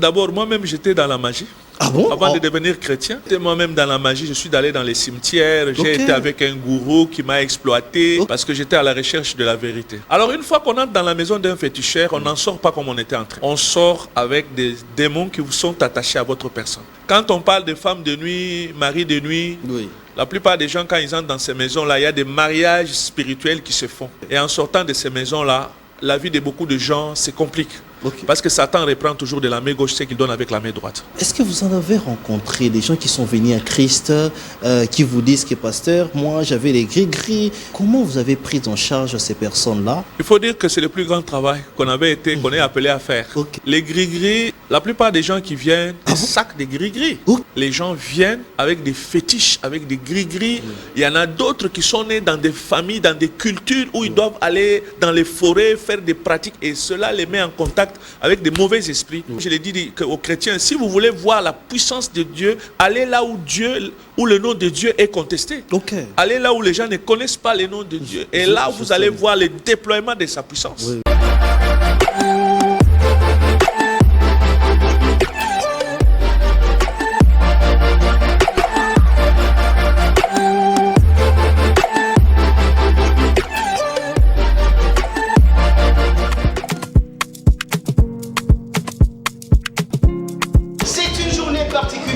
D'abord, moi-même, j'étais dans la magie. Ah bon? Avant de devenir chrétien, moi-même dans la magie, je suis allé dans les cimetières, j'ai été avec un gourou qui m'a exploité parce que j'étais à la recherche de la vérité. Alors une fois qu'on entre dans la maison d'un féticheur, on n'en sort pas comme on était entré. On sort avec des démons qui vous sont attachés à votre personne. Quand on parle de femmes de nuit, maris de nuit, Oui. la plupart des gens, quand ils entrent dans ces maisons-là, il y a des mariages spirituels qui se font. Et en sortant de ces maisons-là, la vie de beaucoup de gens se complique. Parce que Satan reprend toujours de la main gauche ce qu'il donne avec la main droite. Est-ce que vous en avez rencontré des gens qui sont venus à Christ, qui vous disent que pasteur, moi j'avais les gris-gris. Comment vous avez pris en charge ces personnes-là? Il faut dire que c'est le plus grand travail qu'on est appelé à faire. Les gris-gris, la plupart des gens qui viennent, des sacs de gris-gris. Les gens viennent avec des fétiches, avec des gris-gris. Il y en a d'autres qui sont nés dans des familles, dans des cultures où ils doivent aller dans les forêts, faire des pratiques et cela les met en contact avec des mauvais esprits. Je l'ai dit aux chrétiens, si vous voulez voir la puissance de Dieu, allez là où le nom de Dieu est contesté. Allez là où les gens ne connaissent pas le nom de Dieu. Et là, vous allez voir le déploiement de sa puissance.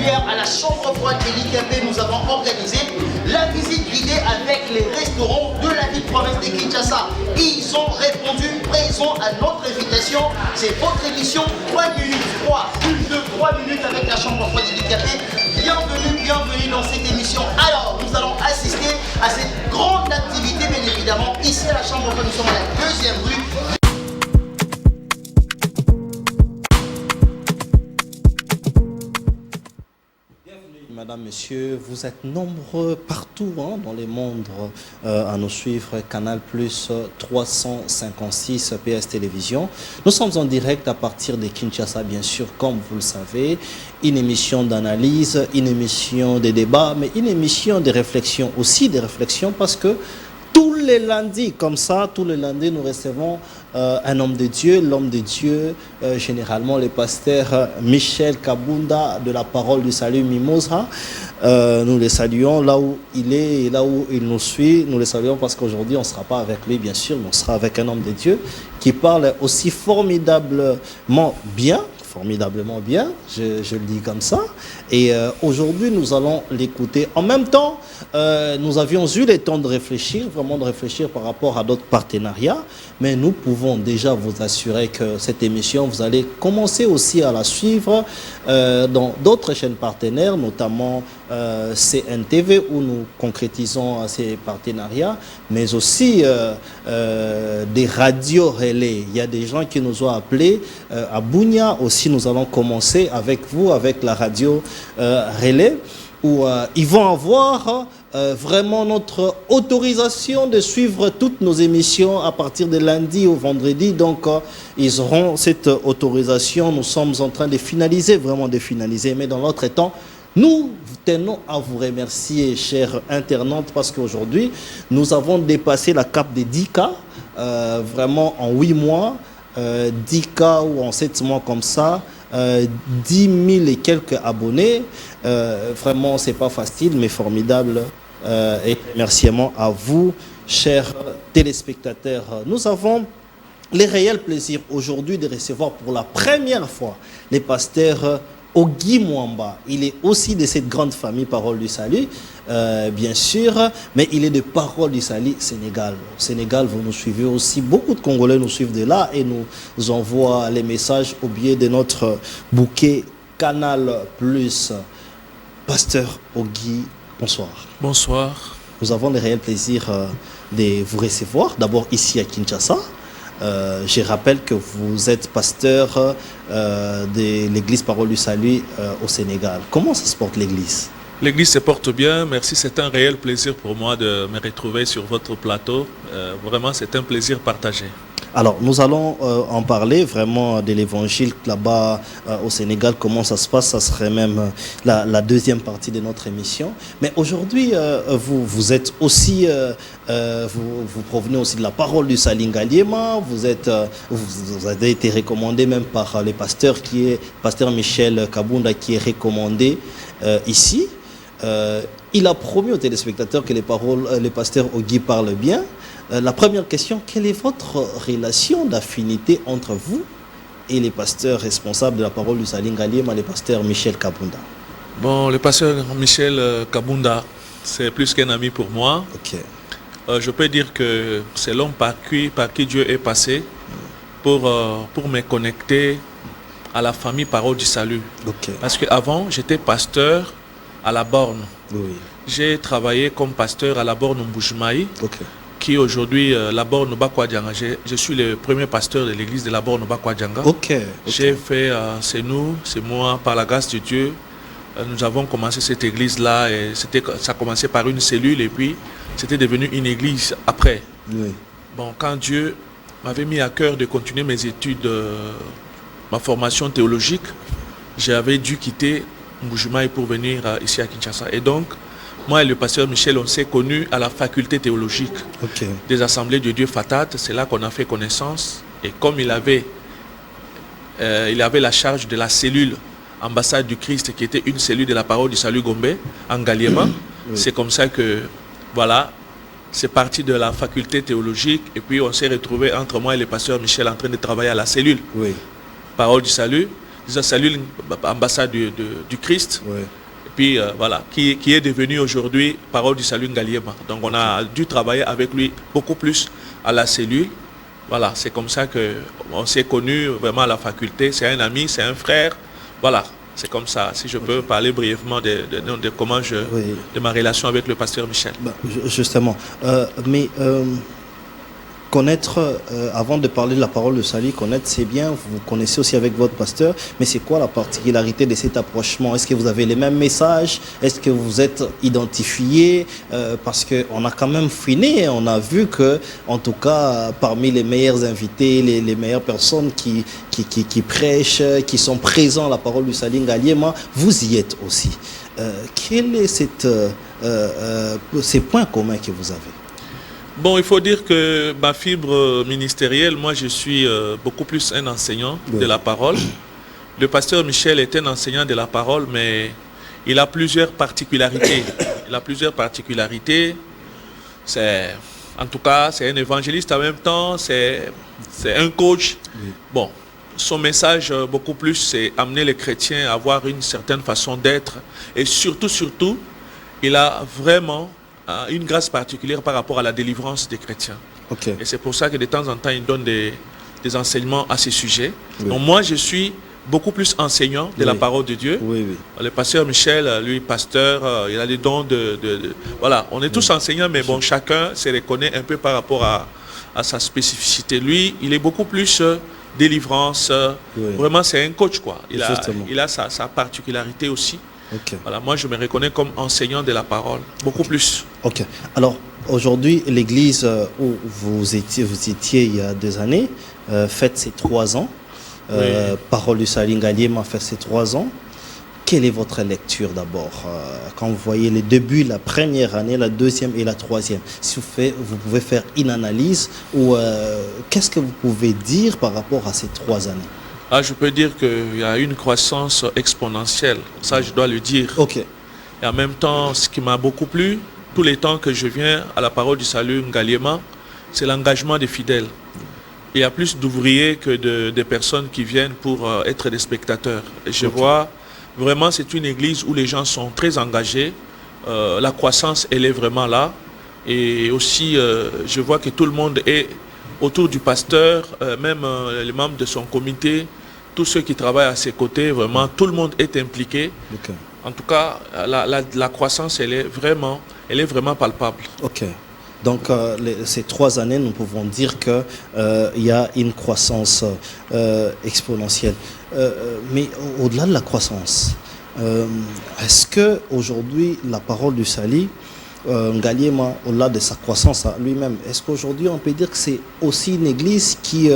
À la chambre froide handicapée, nous avons organisé la visite guidée avec les restaurants de la ville province de Kinshasa. Ils ont répondu présent à notre invitation. C'est votre émission 3 minutes 3, plus de 3 minutes avec la chambre froide handicapée. Bienvenue dans cette émission. Alors, nous allons assister à cette grande activité, bien évidemment, ici à la chambre froide. Nous sommes à la 2e rue. Madame, Monsieur, vous êtes nombreux partout dans les mondes à nous suivre. Canal Plus 356 PS Télévision. Nous sommes en direct à partir de Kinshasa, bien sûr, comme vous le savez. Une émission d'analyse, une émission de débat, mais une émission de réflexion aussi, des réflexions parce que tous les lundis, comme ça, tous les lundis, nous recevons un homme de Dieu, l'homme de Dieu, généralement le pasteur Michel Kabunda de la Parole du Salut Mimosa. Nous le saluons là où il est et là où il nous suit. Nous le saluons parce qu'aujourd'hui, on ne sera pas avec lui, bien sûr, mais on sera avec un homme de Dieu qui parle aussi formidablement bien, je le dis comme ça. Et aujourd'hui, nous allons l'écouter. En même temps, nous avions eu le temps de réfléchir, vraiment de réfléchir par rapport à d'autres partenariats. Mais nous pouvons déjà vous assurer que cette émission, vous allez commencer aussi à la suivre dans d'autres chaînes partenaires, notamment CNTV, où nous concrétisons ces partenariats, mais aussi des radios relais. Il y a des gens qui nous ont appelés à Bunia aussi. Nous allons commencer avec vous, avec la radio relais, où ils vont avoir vraiment notre autorisation de suivre toutes nos émissions à partir de lundi au vendredi. Donc, ils auront cette autorisation. Nous sommes en train de finaliser, vraiment de finaliser. Mais dans l'autre temps, nous tenons à vous remercier, chers internautes, parce qu'aujourd'hui, nous avons dépassé la cape des 10K, vraiment en 8 mois, 10K ou en 7 mois comme ça, 10 000 et quelques abonnés. Vraiment, c'est pas facile, mais formidable. Et remerciements à vous, chers téléspectateurs. Nous avons le réel plaisir aujourd'hui de recevoir pour la première fois le pasteur Ogi Mwamba. Il est aussi de cette grande famille Parole du Salut, bien sûr, mais il est de Parole du Salut Sénégal. Au Sénégal, vous nous suivez aussi. Beaucoup de Congolais nous suivent de là et nous envoient les messages au biais de notre bouquet Canal Plus. Pasteur Ogi, bonsoir. Bonsoir. Nous avons le réel plaisir de vous recevoir, d'abord ici à Kinshasa. Je rappelle que vous êtes pasteur de l'église Parole du Salut au Sénégal. Comment ça se porte l'église? L'église se porte bien, merci. C'est un réel plaisir pour moi de me retrouver sur votre plateau. Vraiment, c'est un plaisir partagé. Alors, nous allons en parler vraiment de l'évangile là-bas au Sénégal, comment ça se passe. Ça serait même la deuxième partie de notre émission. Mais aujourd'hui, vous êtes aussi, vous provenez aussi de la parole du Saly Ngaliema. Vous avez été recommandé même par le pasteur pasteur Michel Kabunda, qui est recommandé ici. Il a promis aux téléspectateurs que les pasteurs Ogui parlent bien. La première question, quelle est votre relation d'affinité entre vous et les pasteurs responsables de la parole du Saly Ngaliema, le pasteur Michel Kabunda? Bon, le pasteur Michel Kabunda, c'est plus qu'un ami pour moi. Ok. Je peux dire que c'est l'homme par qui Dieu est passé pour me connecter à la famille Parole du Salut. Okay. Parce qu'avant, j'étais pasteur à la Borne. Oui. J'ai travaillé comme pasteur à la Borne Mboujimaï, Okay. qui aujourd'hui, la Borne Bakwadjanga. Je suis le premier pasteur de l'église de la Borne Bakwadjanga. Okay. J'ai fait, c'est moi, par la grâce de Dieu, nous avons commencé cette église-là, et ça a commencé par une cellule, et puis c'était devenu une église après. Oui. Bon, quand Dieu m'avait mis à cœur de continuer mes études, ma formation théologique, j'avais dû quitter Mboujimaï pour venir ici à Kinshasa. Et donc, moi et le pasteur Michel, on s'est connus à la faculté théologique des Assemblées de Dieu Fatat. C'est là qu'on a fait connaissance. Et comme il avait la charge de la cellule Ambassade du Christ, qui était une cellule de la parole du Salut Gombe, en Ngaliema, oui. C'est comme ça que, voilà, c'est parti de la faculté théologique. Et puis on s'est retrouvé entre moi et le pasteur Michel en train de travailler à la cellule. Oui. Parole du Salut, la cellule Ambassade du Christ. Oui. Et puis voilà, qui est devenu aujourd'hui Parole du Salut Ngaliema. Donc on a dû travailler avec lui beaucoup plus à la cellule. Voilà, c'est comme ça qu'on s'est connus vraiment à la faculté. C'est un ami, c'est un frère. Voilà, c'est comme ça. Si je peux parler brièvement de comment de ma relation avec le pasteur Michel. Justement, connaître, avant de parler de la parole de Saly, connaître c'est bien, vous connaissez aussi avec votre pasteur, mais c'est quoi la particularité de cet approchement? Est-ce que vous avez les mêmes messages? Est-ce que vous êtes identifiés? Parce qu'on a quand même fini, on a vu que, en tout cas, parmi les meilleurs invités, les meilleures personnes qui prêchent, qui sont présents à la parole du Saly Ngaliema, vous y êtes aussi. Quels sont ces points communs que vous avez? Bon, il faut dire que ma fibre ministérielle, moi je suis beaucoup plus un enseignant de la parole. Le pasteur Michel est un enseignant de la parole, mais il a plusieurs particularités. En tout cas, c'est un évangéliste en même temps, c'est un coach. Oui. Bon, son message beaucoup plus, c'est amener les chrétiens à avoir une certaine façon d'être. Et surtout, il a vraiment une grâce particulière par rapport à la délivrance des chrétiens. Okay. Et c'est pour ça que de temps en temps, il donne des enseignements à ces sujets. Oui. Donc moi, je suis beaucoup plus enseignant de la parole de Dieu. Oui. Le pasteur Michel, lui, pasteur, il a des dons voilà, on est tous enseignants, mais bon, chacun se reconnaît un peu par rapport à sa spécificité. Lui, il est beaucoup plus délivrance. Vraiment, c'est un coach, quoi. Il a sa particularité aussi. Okay. Voilà, moi je me reconnais comme enseignant de la parole, beaucoup plus. Ok. Alors aujourd'hui, l'église où vous étiez il y a des années fête ses 3 ans. Parole du Saly Ngaliema fait ses 3 ans. Quelle est votre lecture d'abord quand vous voyez les débuts, la première année, la deuxième et la troisième? Si vous pouvez faire une analyse ou qu'est-ce que vous pouvez dire par rapport à ces 3 années? Je peux dire qu'il y a une croissance exponentielle, ça je dois le dire. Okay. Et en même temps, ce qui m'a beaucoup plu, tous les temps que je viens à la parole du Salut Ngaliema, c'est l'engagement des fidèles. Il y a plus d'ouvriers que de personnes qui viennent pour être des spectateurs. Et je vois, vraiment c'est une église où les gens sont très engagés, la croissance elle est vraiment là. Et aussi, je vois que tout le monde est autour du pasteur, même les membres de son comité, tous ceux qui travaillent à ses côtés, vraiment, tout le monde est impliqué. Okay. En tout cas, la croissance, elle est vraiment palpable. Ok. Donc, ces 3 années, nous pouvons dire qu'il y a une croissance exponentielle. Mais au-delà de la croissance, est-ce qu'aujourd'hui, la parole du Saly Ngaliema, au-delà de sa croissance à lui-même, est-ce qu'aujourd'hui on peut dire que c'est aussi une église qui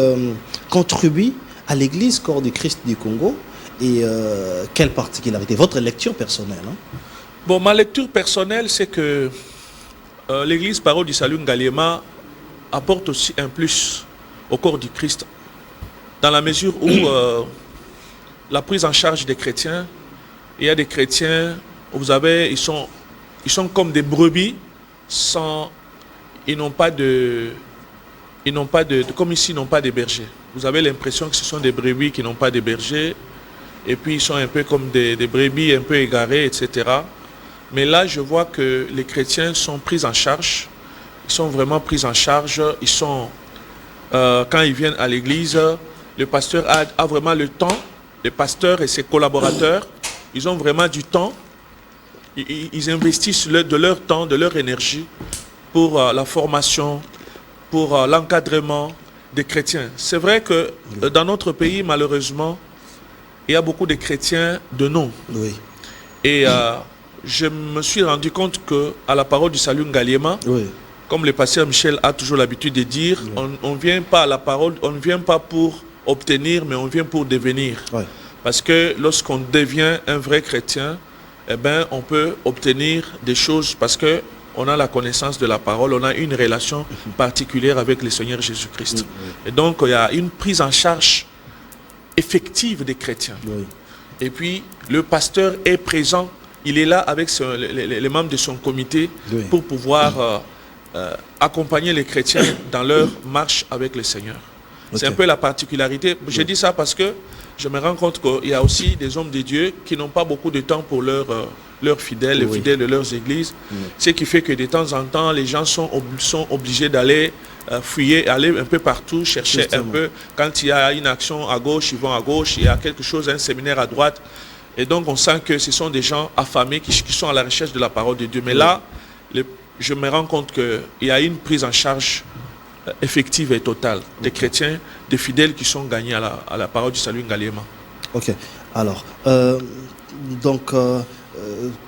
contribue à l'église Corps du Christ du Congo? Et quelle particularité? Votre lecture personnelle, hein? Bon, ma lecture personnelle, c'est que l'église Parole du Salut Ngaliema apporte aussi un plus au corps du Christ, dans la mesure où la prise en charge des chrétiens, il y a des chrétiens, vous savez, ils sont comme des brebis, ils n'ont pas de, comme ici, ils n'ont pas de bergers. Vous avez l'impression que ce sont des brebis qui n'ont pas de bergers, et puis ils sont un peu comme des brebis un peu égarées, etc. Mais là, je vois que les chrétiens sont pris en charge, ils sont vraiment pris en charge, ils sont, quand ils viennent à l'église, le pasteur a vraiment le temps, le pasteur et ses collaborateurs, ils ont vraiment du temps, ils investissent de leur temps, de leur énergie pour la formation, pour l'encadrement des chrétiens. C'est vrai que dans notre pays, malheureusement, il y a beaucoup de chrétiens de nom. Oui. Et je me suis rendu compte qu'à la Parole du Salut Ngaliema, Oui. comme le pasteur Michel a toujours l'habitude de dire, on ne vient pas à la parole, on ne vient pas pour obtenir, mais on vient pour devenir. Oui. Parce que lorsqu'on devient un vrai chrétien, eh ben, on peut obtenir des choses parce qu'on a la connaissance de la parole, on a une relation particulière avec le Seigneur Jésus-Christ. Et donc, il y a une prise en charge effective des chrétiens. Oui. Et puis, le pasteur est présent, il est là avec les membres de son comité pour pouvoir accompagner les chrétiens dans leur marche avec le Seigneur. C'est un peu la particularité. Je dis ça parce que je me rends compte qu'il y a aussi des hommes de Dieu qui n'ont pas beaucoup de temps pour leurs fidèles, les fidèles de leurs églises. Ce qui fait que de temps en temps, les gens sont obligés d'aller fouiller, aller un peu partout, chercher un peu. Quand il y a une action à gauche, ils vont à gauche. Il y a quelque chose, un séminaire à droite. Et donc, on sent que ce sont des gens affamés qui sont à la recherche de la parole de Dieu. Mais là, je me rends compte qu'il y a une prise en charge effective et totale des chrétiens, des fidèles qui sont gagnés à la parole du Salut Ngaliema. Ok. Alors,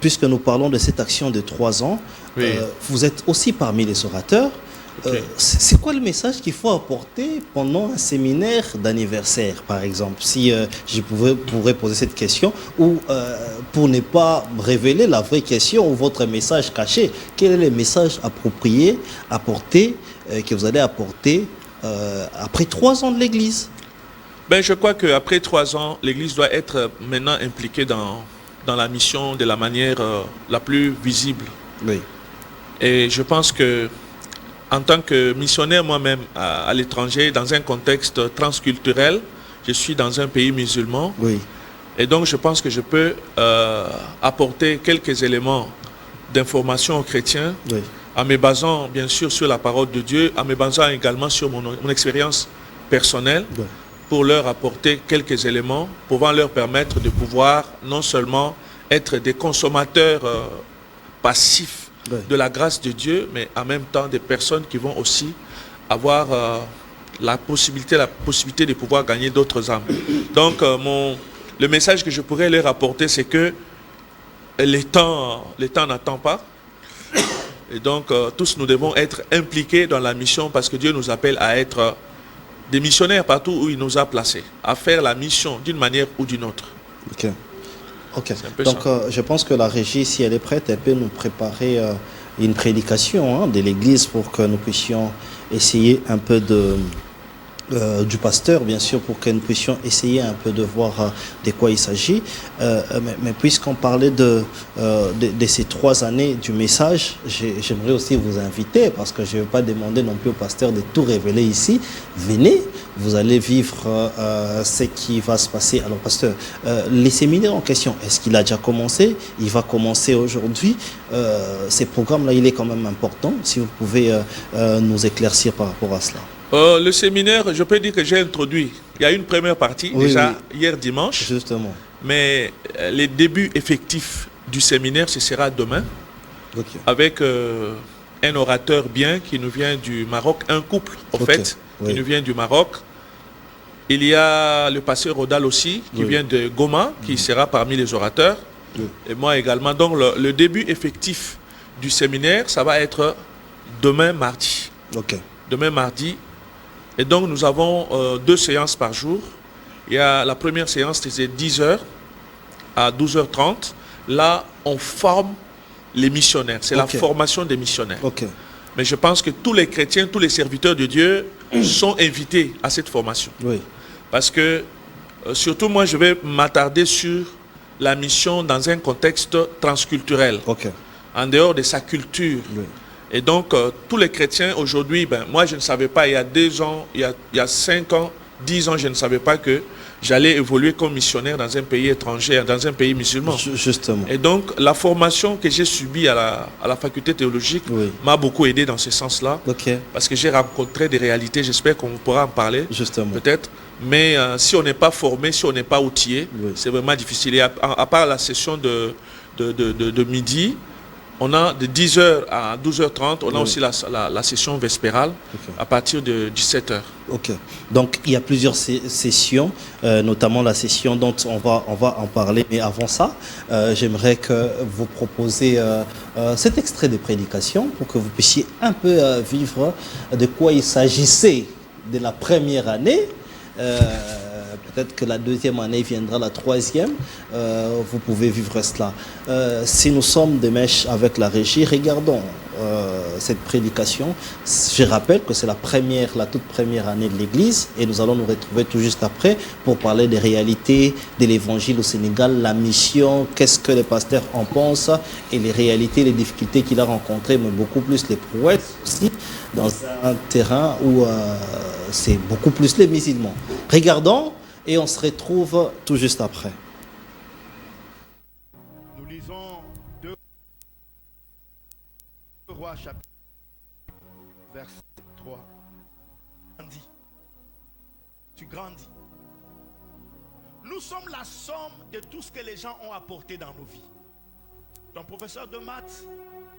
puisque nous parlons de cette action de 3 ans, vous êtes aussi parmi les orateurs. C'est quoi le message qu'il faut apporter pendant un séminaire d'anniversaire, par exemple? Si je pourrais poser cette question, ou pour ne pas révéler la vraie question ou votre message caché, quel est le message approprié, apporté, que vous allez apporter après 3 ans de l'Église? Ben, je crois qu'après 3 ans, l'Église doit être maintenant impliquée dans la mission de la manière la plus visible. Oui. Et je pense que en tant que missionnaire moi-même à l'étranger, dans un contexte transculturel, je suis dans un pays musulman. Oui. Et donc je pense que je peux apporter quelques éléments d'information aux chrétiens, en me basant bien sûr sur la parole de Dieu, en me basant également sur mon expérience personnelle, pour leur apporter quelques éléments, pouvant leur permettre de pouvoir non seulement être des consommateurs passifs de la grâce de Dieu, mais en même temps des personnes qui vont aussi avoir la possibilité de pouvoir gagner d'autres âmes. Donc le message que je pourrais leur apporter, c'est que les temps n'attend pas. Et donc tous nous devons être impliqués dans la mission parce que Dieu nous appelle à être des missionnaires partout où il nous a placés, à faire la mission d'une manière ou d'une autre. Ok. Donc je pense que la régie, si elle est prête, elle peut nous préparer une prédication de l'Église pour que nous puissions essayer un peu du pasteur, bien sûr, pour que nous puissions essayer un peu de voir de quoi il s'agit. Mais puisqu'on parlait de ces 3 années du message, j'aimerais aussi vous inviter, parce que je ne vais pas demander non plus au pasteur de tout révéler ici. Venez, vous allez vivre ce qui va se passer. Alors, pasteur, les séminaires en question, est-ce qu'il a déjà commencé? Il va commencer aujourd'hui. Ces programmes-là, il est quand même important. Si vous pouvez nous éclaircir par rapport à cela. Le séminaire, je peux dire que j'ai introduit. Il y a une première partie, hier dimanche. Justement. Mais les débuts effectifs du séminaire, ce sera demain. Avec un orateur bien qui nous vient du Maroc, un couple, qui nous vient du Maroc. Il y a le pasteur Rodal aussi, qui vient de Goma, qui sera parmi les orateurs. Et moi également. Donc le début effectif du séminaire, ça va être demain mardi. Ok. Demain mardi. Et donc nous avons 2 séances par jour. Il y a la première séance, c'est 10h à 12h30. Là, on forme les missionnaires. C'est la formation des missionnaires. Ok. Mais je pense que tous les chrétiens, tous les serviteurs de Dieu sont invités à cette formation. Oui. Parce que, surtout moi, je vais m'attarder sur la mission dans un contexte transculturel. Ok. En dehors de sa culture. Oui. Et donc, tous les chrétiens aujourd'hui, moi je ne savais pas, il y a 2 ans, il y a 5 ans, 10 ans, je ne savais pas que j'allais évoluer comme missionnaire dans un pays étranger, dans un pays musulman. Justement. Et donc, la formation que j'ai subie à la faculté théologique m'a beaucoup aidé dans ce sens-là. Parce que j'ai rencontré des réalités, j'espère qu'on pourra en parler. Justement. Peut-être. Mais si on n'est pas formé, si on n'est pas outillé, c'est vraiment difficile. Et à part la session de midi, on a de 10h à 12h30, on a aussi la session vespérale à partir de 17h. Ok. Donc, il y a plusieurs sessions, notamment la session dont on va en parler. Mais avant ça, j'aimerais que vous proposiez cet extrait de prédication pour que vous puissiez un peu vivre de quoi il s'agissait de la première année. Peut-être que la 2e année viendra, la 3e. Vous pouvez vivre cela. Si nous sommes des mèches avec la régie, regardons cette prédication. Je rappelle que c'est la toute première année de l'Église et nous allons nous retrouver tout juste après pour parler des réalités de l'Évangile au Sénégal, la mission, qu'est-ce que les pasteurs en pensent et les réalités, les difficultés qu'il a rencontrées, mais beaucoup plus les prouesses aussi dans un terrain où c'est beaucoup plus les musulmans. Regardons et on se retrouve tout juste après. Nous lisons 2 Rois chapitre verset 3. Grandis. Tu grandis. Nous sommes la somme de tout ce que les gens ont apporté dans nos vies. Ton professeur de maths,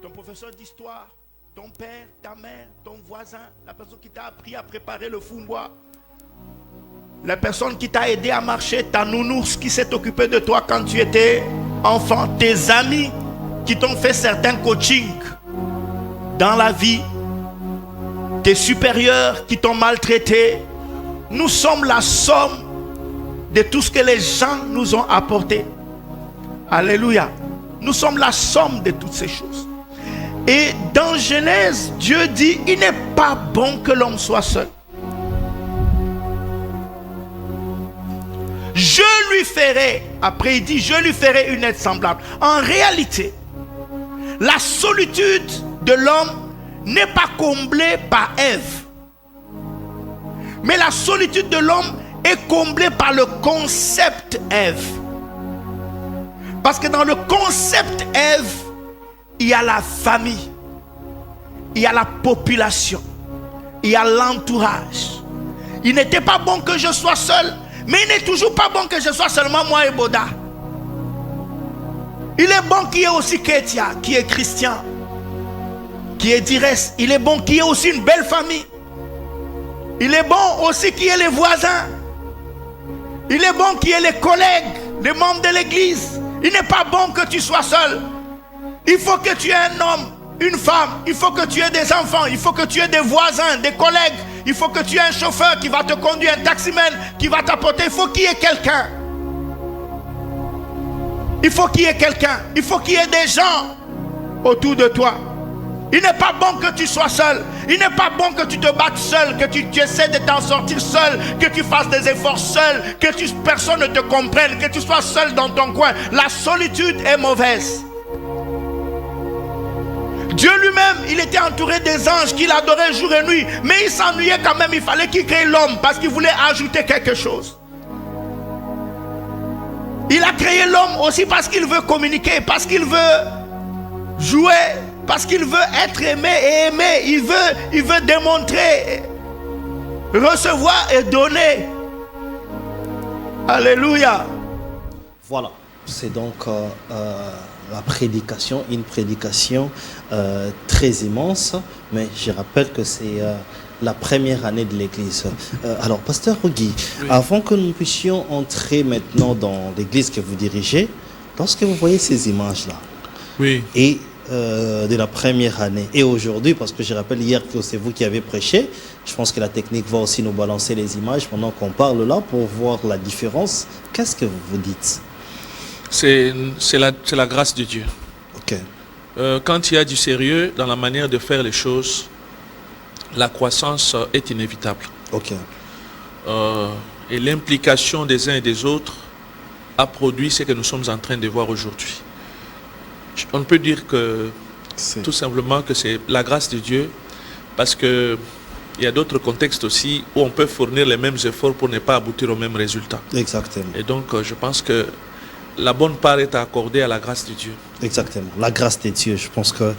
ton professeur d'histoire, ton père, ta mère, ton voisin, la personne qui t'a appris à préparer le fumbois, la personne qui t'a aidé à marcher, ta nounours qui s'est occupée de toi quand tu étais enfant, tes amis qui t'ont fait certains coachings dans la vie, tes supérieurs qui t'ont maltraité. Nous sommes la somme de tout ce que les gens nous ont apporté. Alléluia. Nous sommes la somme de toutes ces choses. Et dans Genèse, Dieu dit, il n'est pas bon que l'homme soit seul. Je lui ferai, après il dit, je lui ferai une aide semblable. En réalité, la solitude de l'homme n'est pas comblée par Ève. Mais la solitude de l'homme est comblée par le concept Ève. Parce que dans le concept Ève, il y a la famille, il y a la population, il y a l'entourage. Il n'était pas bon que je sois seul. Mais il n'est toujours pas bon que je sois seulement moi et Boda. Il est bon qu'il y ait aussi Ketia, qui est Christian, qui est Dires. Il est bon qu'il y ait aussi une belle famille. Il est bon aussi qu'il y ait les voisins. Il est bon qu'il y ait les collègues, les membres de l'église. Il n'est pas bon que tu sois seul. Il faut que tu aies un homme, une femme. Il faut que tu aies des enfants. Il faut que tu aies des voisins, des collègues. Il faut que tu aies un chauffeur qui va te conduire, un taximène qui va t'apporter. Il faut qu'il y ait quelqu'un. Il faut qu'il y ait quelqu'un. Il faut qu'il y ait des gens autour de toi. Il n'est pas bon que tu sois seul. Il n'est pas bon que tu te battes seul, que tu essaies de t'en sortir seul, que tu fasses des efforts seul, que personne ne te comprenne, que tu sois seul dans ton coin. La solitude est mauvaise. Dieu lui-même, il était entouré des anges qu'il adorait jour et nuit. Mais il s'ennuyait quand même, il fallait qu'il crée l'homme parce qu'il voulait ajouter quelque chose. Il a créé l'homme aussi parce qu'il veut communiquer, parce qu'il veut jouer, parce qu'il veut être aimé et aimer. Il veut démontrer, recevoir et donner. Alléluia. Voilà, c'est donc la prédication, une prédication très immense, mais je rappelle que c'est la première année de l'église. Alors, pasteur Rugui, avant que nous puissions entrer maintenant dans l'église que vous dirigez, lorsque vous voyez ces images-là, et de la première année et aujourd'hui, parce que je rappelle hier que c'est vous qui avez prêché, je pense que la technique va aussi nous balancer les images pendant qu'on parle là pour voir la différence. Qu'est-ce que vous vous dites? C'est la grâce de Dieu. Ok. Quand il y a du sérieux dans la manière de faire les choses, la croissance est inévitable. Ok. Et l'implication des uns et des autres a produit ce que nous sommes en train de voir aujourd'hui. On peut dire que tout simplement que c'est la grâce de Dieu, parce que il y a d'autres contextes aussi où on peut fournir les mêmes efforts pour ne pas aboutir au même résultat. Exactement. Et donc je pense que la bonne part est accordée à la grâce de Dieu. Exactement, la grâce de Dieu. Je pense que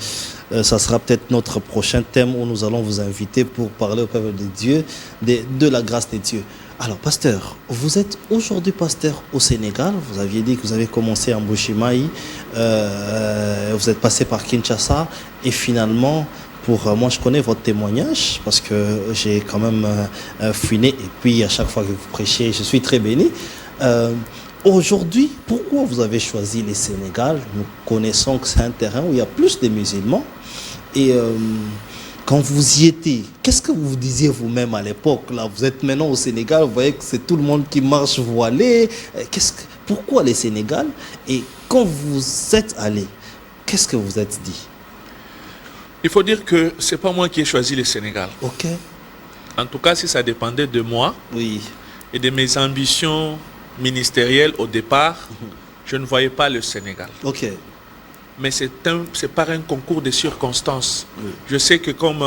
ça sera peut-être notre prochain thème où nous allons vous inviter pour parler au peuple de Dieu de la grâce de Dieu. Alors, pasteur, vous êtes aujourd'hui pasteur au Sénégal. Vous aviez dit que vous avez commencé en Mbuji-Mayi, vous êtes passé par Kinshasa et finalement, moi je connais votre témoignage parce que j'ai quand même fouiné et puis à chaque fois que vous prêchez, je suis très béni. Aujourd'hui, pourquoi vous avez choisi le Sénégal? Nous connaissons que c'est un terrain où il y a plus de musulmans et quand vous y étiez, qu'est-ce que vous disiez vous-même à l'époque? Là, vous êtes maintenant au Sénégal, vous voyez que c'est tout le monde qui marche voilé. Pourquoi le Sénégal? Et quand vous êtes allé, qu'est-ce que vous êtes dit? Il faut dire que ce n'est pas moi qui ai choisi le Sénégal. Ok. En tout cas, si ça dépendait de moi Oui. et de mes ambitions ministérielles au départ, je ne voyais pas le Sénégal. Ok. Mais c'est par un concours de circonstances. Oui. Je sais que comme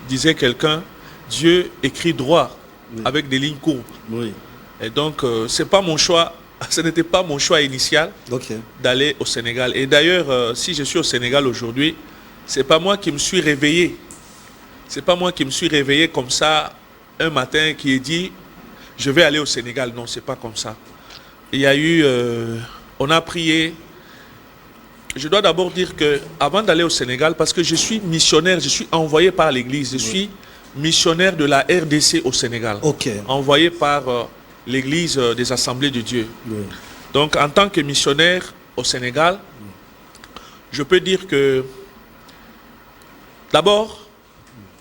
disait quelqu'un, Dieu écrit droit avec des lignes courbes. Oui. Et donc, c'est pas mon choix, ce n'était pas mon choix initial d'aller au Sénégal. Et d'ailleurs, si je suis au Sénégal aujourd'hui, c'est pas moi qui me suis réveillé. C'est pas moi qui me suis réveillé comme ça un matin qui ai dit je vais aller au Sénégal. Non, c'est pas comme ça. Il y a eu, on a prié. Je dois d'abord dire que avant d'aller au Sénégal, parce que je suis missionnaire, je suis envoyé par l'Église, je suis missionnaire de la RDC au Sénégal, envoyé par l'Église des Assemblées de Dieu. Oui. Donc en tant que missionnaire au Sénégal, je peux dire que d'abord,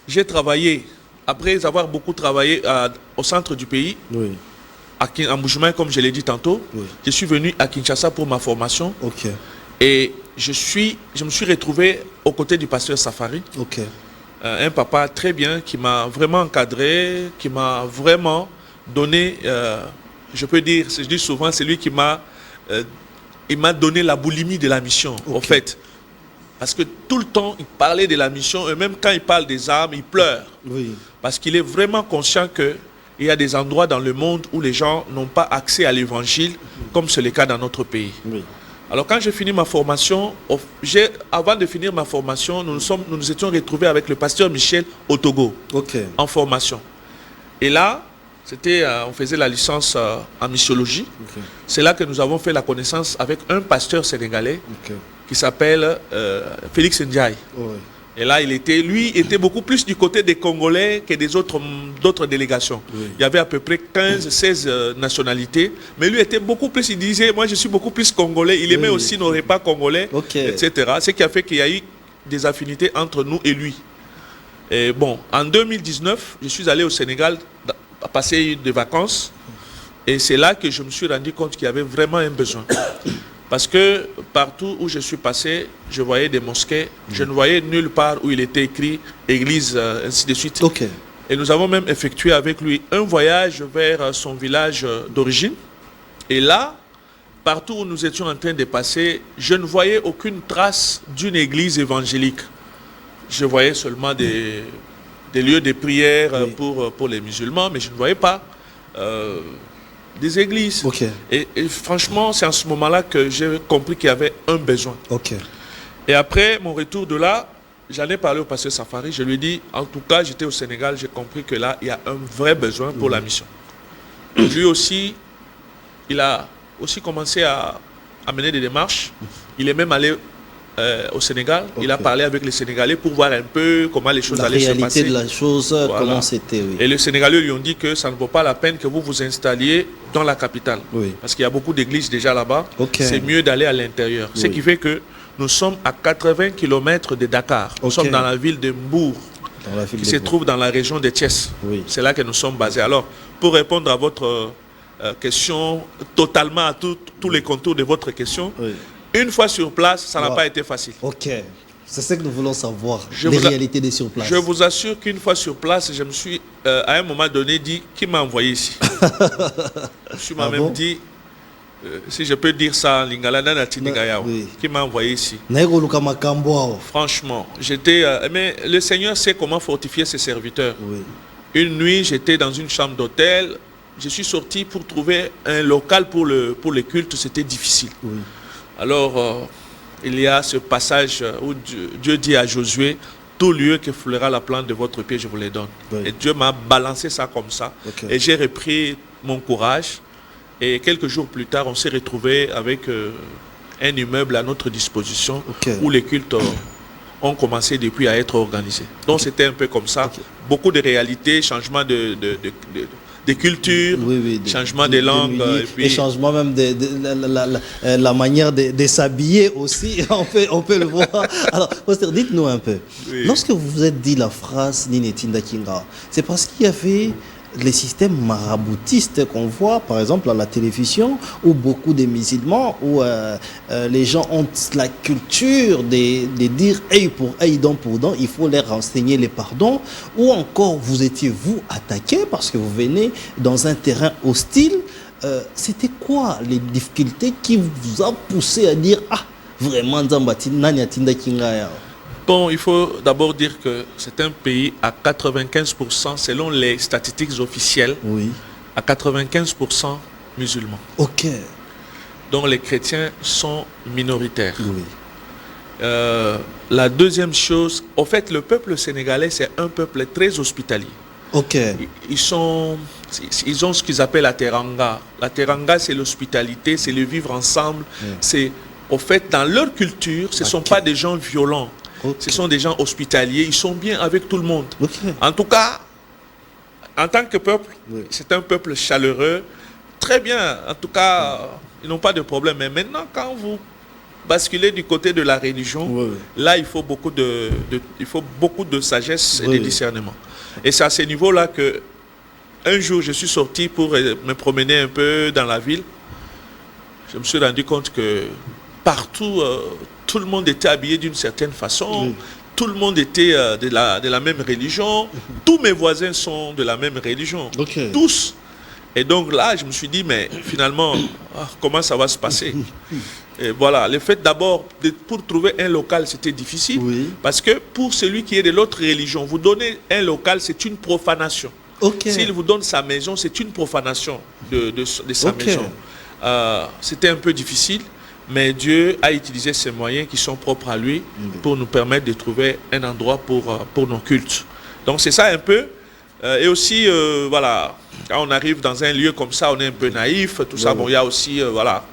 j'ai travaillé, après avoir beaucoup travaillé au centre du pays, en Mbuji-Mayi, comme je l'ai dit tantôt, je suis venu à Kinshasa pour ma formation. Et je me suis retrouvé aux côtés du pasteur Safari. Un papa très bien qui m'a vraiment encadré, qui m'a vraiment donné, je peux dire, je dis souvent, c'est lui qui m'a donné la boulimie de la mission, au fait. Parce que tout le temps, il parlait de la mission, et même quand il parle des armes, il pleure. Parce qu'il est vraiment conscient qu'il y a des endroits dans le monde où les gens n'ont pas accès à l'évangile, comme c'est le cas dans notre pays. Alors quand j'ai fini ma formation, avant de finir ma formation, nous nous étions retrouvés avec le pasteur Michel au Togo, en formation. Et là, on faisait la licence en missiologie. C'est là que nous avons fait la connaissance avec un pasteur sénégalais qui s'appelle Félix Ndiaye. Et là, lui était beaucoup plus du côté des Congolais que des d'autres délégations. Il y avait à peu près 15-16 nationalités. Mais lui était beaucoup plus, il disait, moi je suis beaucoup plus congolais. Il aimait aussi nos repas congolais, etc. Ce qui a fait qu'il y a eu des affinités entre nous et lui. Et bon, en 2019, je suis allé au Sénégal passer des vacances. Et c'est là que je me suis rendu compte qu'il y avait vraiment un besoin. Parce que partout où je suis passé, je voyais des mosquées. Je ne voyais nulle part où il était écrit église, ainsi de suite. Et nous avons même effectué avec lui un voyage vers son village d'origine. Et là, partout où nous étions en train de passer, je ne voyais aucune trace d'une église évangélique. Je voyais seulement des lieux de prière pour les musulmans, mais je ne voyais pas des églises. Et franchement, c'est en ce moment-là que j'ai compris qu'il y avait un besoin. Et après mon retour de là, j'en ai parlé au pasteur Safari. Je lui ai dit, en tout cas, j'étais au Sénégal, j'ai compris que là, il y a un vrai besoin pour la mission. Lui aussi, il a aussi commencé à mener des démarches. Il est même allé au Sénégal. Il a parlé avec les Sénégalais pour voir un peu comment les choses allaient se passer. La réalité de la chose, comment c'était. Et les Sénégalais lui ont dit que ça ne vaut pas la peine que vous vous installiez dans la capitale. Parce qu'il y a beaucoup d'églises déjà là-bas. C'est mieux d'aller à l'intérieur. Ce qui fait que Nous sommes à 80 km de Dakar. Nous sommes dans la ville de Mbour, qui se trouve dans la région de Thiès. Oui. C'est là que nous sommes basés. Alors, pour répondre à votre question, totalement à tous les contours de votre question, Oui. une fois sur place, ça n'a pas été facile. Ok. C'est ce que nous voulons savoir, les réalités des sur place. Je vous assure qu'une fois sur place, je me suis à un moment donné dit, qui m'a envoyé ici? Je m'ai dit, si je peux dire ça en lingala, oui. Qui m'a envoyé ici? Franchement, mais le Seigneur sait comment fortifier ses serviteurs. Oui. Une nuit, j'étais dans une chambre d'hôtel. Je suis sorti pour trouver un local pour les cultes. C'était difficile. Oui. Alors, il y a ce passage où Dieu dit à Josué, tout lieu que foulera la plante de votre pied, je vous les donne. Oui. Et Dieu m'a balancé ça comme ça. Okay. Et j'ai repris mon courage. Et quelques jours plus tard, on s'est retrouvé avec un immeuble à notre disposition où les cultes ont commencé depuis à être organisés. Donc c'était un peu comme ça. Beaucoup de réalités, changement de culture, changement de langue. Et changement même de la manière de s'habiller aussi, on peut le voir. Alors, pasteur, dites-nous un peu. Oui. Lorsque vous vous êtes dit la phrase Ninetinda Kinga, c'est parce qu'il y avait les systèmes maraboutistes qu'on voit, par exemple, à la télévision, où beaucoup de musulmans, où les gens ont la culture de dire œil pour œil, dent pour dent, il faut leur renseigner les pardons, ou encore vous étiez, vous, attaqué parce que vous venez dans un terrain hostile. C'était quoi les difficultés qui vous a poussé à dire, ah, vraiment, Naniatinda Kinga? Bon, il faut d'abord dire que c'est un pays à 95%, selon les statistiques officielles, à 95% musulmans. Ok. Donc les chrétiens sont minoritaires. Oui. La deuxième chose, en fait, le peuple sénégalais, c'est un peuple très hospitalier. Ok. Ils ont ce qu'ils appellent la teranga. La teranga, c'est l'hospitalité, c'est le vivre ensemble. C'est, au fait, dans leur culture, ce ne sont pas des gens violents. Ce sont des gens hospitaliers, ils sont bien avec tout le monde. En tout cas, en tant que peuple, c'est un peuple chaleureux, très bien. En tout cas, ils n'ont pas de problème. Mais maintenant, quand vous basculez du côté de la religion, là, il faut beaucoup de sagesse et de discernement. Et c'est à ce niveau-là que, un jour, je suis sorti pour me promener un peu dans la ville. Je me suis rendu compte que partout, tout le monde était habillé d'une certaine façon, tout le monde était de la même religion, tous mes voisins sont de la même religion, tous. Et donc là, je me suis dit, mais finalement, comment ça va se passer? Et voilà, le fait d'abord, pour trouver un local, c'était difficile, parce que pour celui qui est de l'autre religion, vous donnez un local, c'est une profanation. S'il vous donne sa maison, c'est une profanation de sa maison. C'était un peu difficile. Mais Dieu a utilisé ces moyens qui sont propres à lui pour nous permettre de trouver un endroit pour nos cultes. Donc c'est ça un peu. Et aussi, voilà, quand on arrive dans un lieu comme ça, on est un peu naïf, tout ça. Bon, il y a aussi, voilà,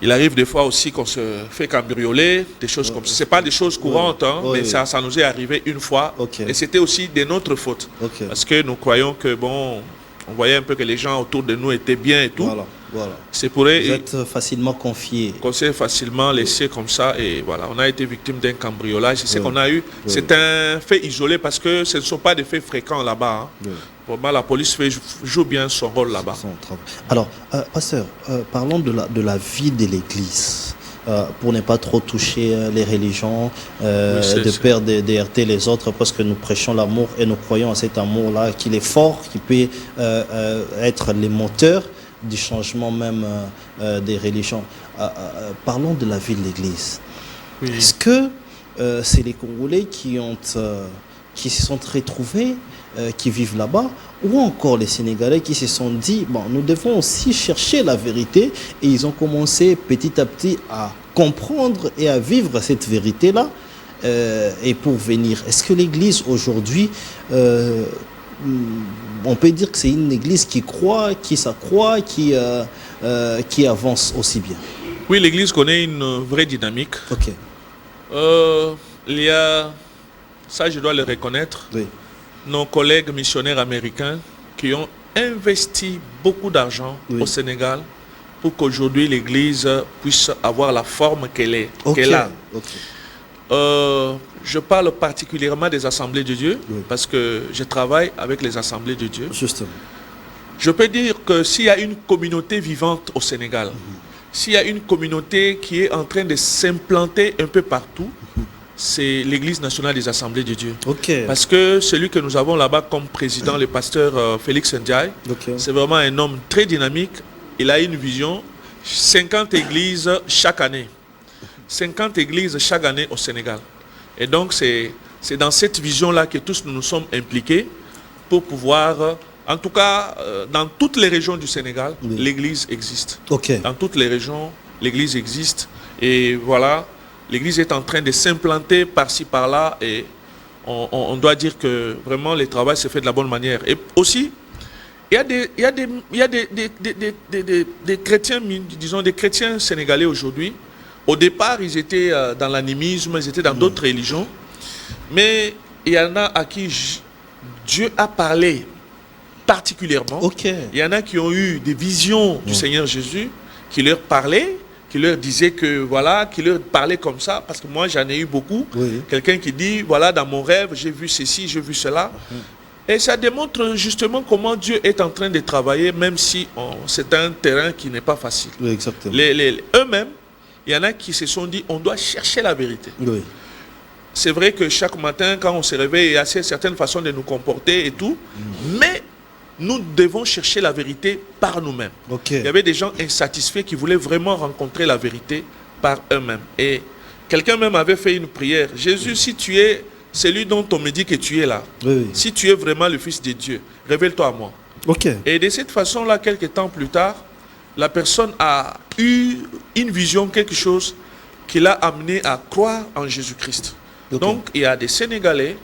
il arrive des fois aussi qu'on se fait cambrioler, des choses comme ça. Ce n'est pas des choses courantes, hein, mais ça nous est arrivé une fois. Et c'était aussi de notre faute. Parce que nous croyons que, bon, on voyait un peu que les gens autour de nous étaient bien et tout. Voilà. C'est pour vous êtes facilement confié. Qu'on s'est facilement laissé comme ça et voilà, on a été victime d'un cambriolage. C'est ce qu'on a eu. C'est un fait isolé parce que ce ne sont pas des faits fréquents là-bas. Hein. Vraiment, la police joue bien son rôle là-bas. Alors, pasteur, parlons de la vie de l'Église. Pour ne pas trop toucher les religions, de peur d'heurter les autres, parce que nous prêchons l'amour et nous croyons à cet amour-là, qu'il est fort, qui peut être le moteur du changement même des religions. Parlons de la vie de l'Église. Est-ce que c'est les Congolais qui se sont retrouvés, qui vivent là-bas, ou encore les Sénégalais qui se sont dit, bon, nous devons aussi chercher la vérité, et ils ont commencé petit à petit à comprendre et à vivre cette vérité-là, et pour venir. Est-ce que l'Église aujourd'hui, on peut dire que c'est une Église qui croit, qui s'accroît, qui avance aussi bien? Oui, l'Église connaît une vraie dynamique. Il y a, ça je dois le reconnaître, nos collègues missionnaires américains qui ont investi beaucoup d'argent au Sénégal pour qu'aujourd'hui l'Église puisse avoir la forme qu'elle a. Je parle particulièrement des assemblées de Dieu, parce que je travaille avec les assemblées de Dieu. Justement. Je peux dire que s'il y a une communauté vivante au Sénégal, s'il y a une communauté qui est en train de s'implanter un peu partout, c'est l'Église nationale des assemblées de Dieu. Parce que celui que nous avons là-bas comme président, le pasteur Félix Ndiaye, c'est vraiment un homme très dynamique. Il a une vision, 50 églises chaque année. 50 églises chaque année au Sénégal. Et donc c'est dans cette vision-là que tous nous sommes impliqués pour pouvoir, en tout cas dans toutes les régions du Sénégal, l'église existe. Dans toutes les régions, l'église existe. Et voilà, l'église est en train de s'implanter par-ci, par-là. Et on doit dire que vraiment le travail se fait de la bonne manière. Et aussi, il y a des chrétiens, disons des chrétiens sénégalais aujourd'hui. Au départ, ils étaient dans l'animisme, ils étaient dans d'autres religions. Mais il y en a à qui Dieu a parlé particulièrement. Il y en a qui ont eu des visions du Seigneur Jésus, qui leur parlaient, qui leur disaient que voilà, qui leur parlaient comme ça. Parce que moi, j'en ai eu beaucoup. Quelqu'un qui dit, voilà, dans mon rêve, j'ai vu ceci, j'ai vu cela. Et ça démontre justement comment Dieu est en train de travailler, même si c'est un terrain qui n'est pas facile. Eux-mêmes, il y en a qui se sont dit, on doit chercher la vérité. C'est vrai que chaque matin, quand on se réveille, il y a certaines façons de nous comporter et tout, mais nous devons chercher la vérité par nous-mêmes. Il y avait des gens insatisfaits qui voulaient vraiment rencontrer la vérité par eux-mêmes. Et quelqu'un même avait fait une prière. Jésus, si tu es celui dont on me dit que tu es là, si tu es vraiment le Fils de Dieu, révèle-toi à moi. Et de cette façon-là, quelques temps plus tard, la personne a eu une vision, quelque chose qui l'a amené à croire en Jésus-Christ. Donc, il y a des Sénégalais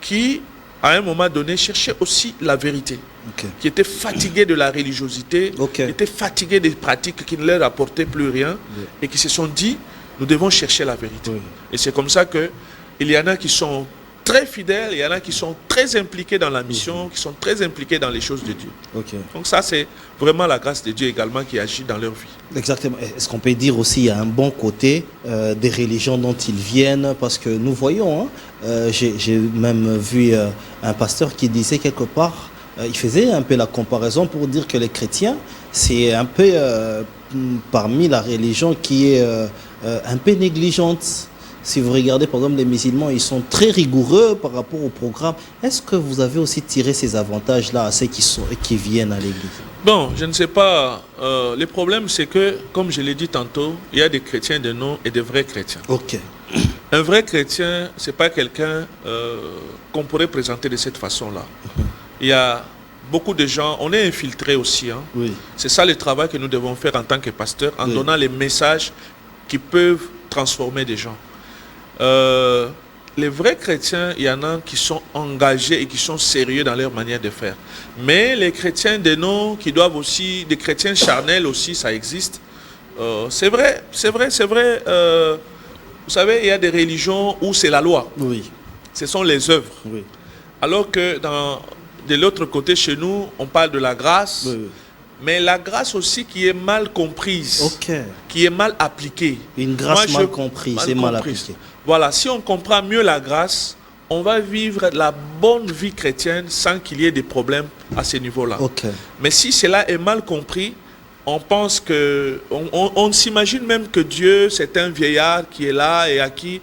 qui, à un moment donné, cherchaient aussi la vérité, qui étaient fatigués de la religiosité, qui étaient fatigués des pratiques qui ne leur apportaient plus rien, et qui se sont dit, nous devons chercher la vérité. Et c'est comme ça qu'il y en a qui sont très fidèles, il y en a qui sont très impliqués dans la mission, qui sont très impliqués dans les choses de Dieu. Donc ça, c'est vraiment la grâce de Dieu également qui agit dans leur vie. Exactement. Est-ce qu'on peut dire aussi, il y a un bon côté des religions dont ils viennent, parce que nous voyons, j'ai même vu un pasteur qui disait quelque part, il faisait un peu la comparaison pour dire que les chrétiens, c'est un peu parmi la religion qui est un peu négligente. Si vous regardez par exemple les musulmans, ils sont très rigoureux par rapport au programme. Est-ce que vous avez aussi tiré ces avantages-là à ceux qui viennent à l'église? Bon, je ne sais pas. Le problème, c'est que, comme je l'ai dit tantôt, il y a des chrétiens de nom et des vrais chrétiens. Un vrai chrétien, ce n'est pas quelqu'un qu'on pourrait présenter de cette façon-là. Il y a beaucoup de gens, on est infiltrés aussi. C'est ça le travail que nous devons faire en tant que pasteurs, en donnant les messages qui peuvent transformer des gens. Les vrais chrétiens, il y en a qui sont engagés et qui sont sérieux dans leur manière de faire. Mais les chrétiens de nom qui doivent aussi, des chrétiens charnels aussi, ça existe. C'est vrai. Vous savez, il y a des religions où c'est la loi. Ce sont les œuvres. Alors que de l'autre côté, chez nous, on parle de la grâce. Mais la grâce aussi qui est mal comprise, qui est mal appliquée. Une grâce mal comprise, c'est mal appliquée. Voilà, si on comprend mieux la grâce, on va vivre la bonne vie chrétienne sans qu'il y ait des problèmes à ce niveau-là. Mais si cela est mal compris, on pense que, on s'imagine même que Dieu, c'est un vieillard qui est là et à qui,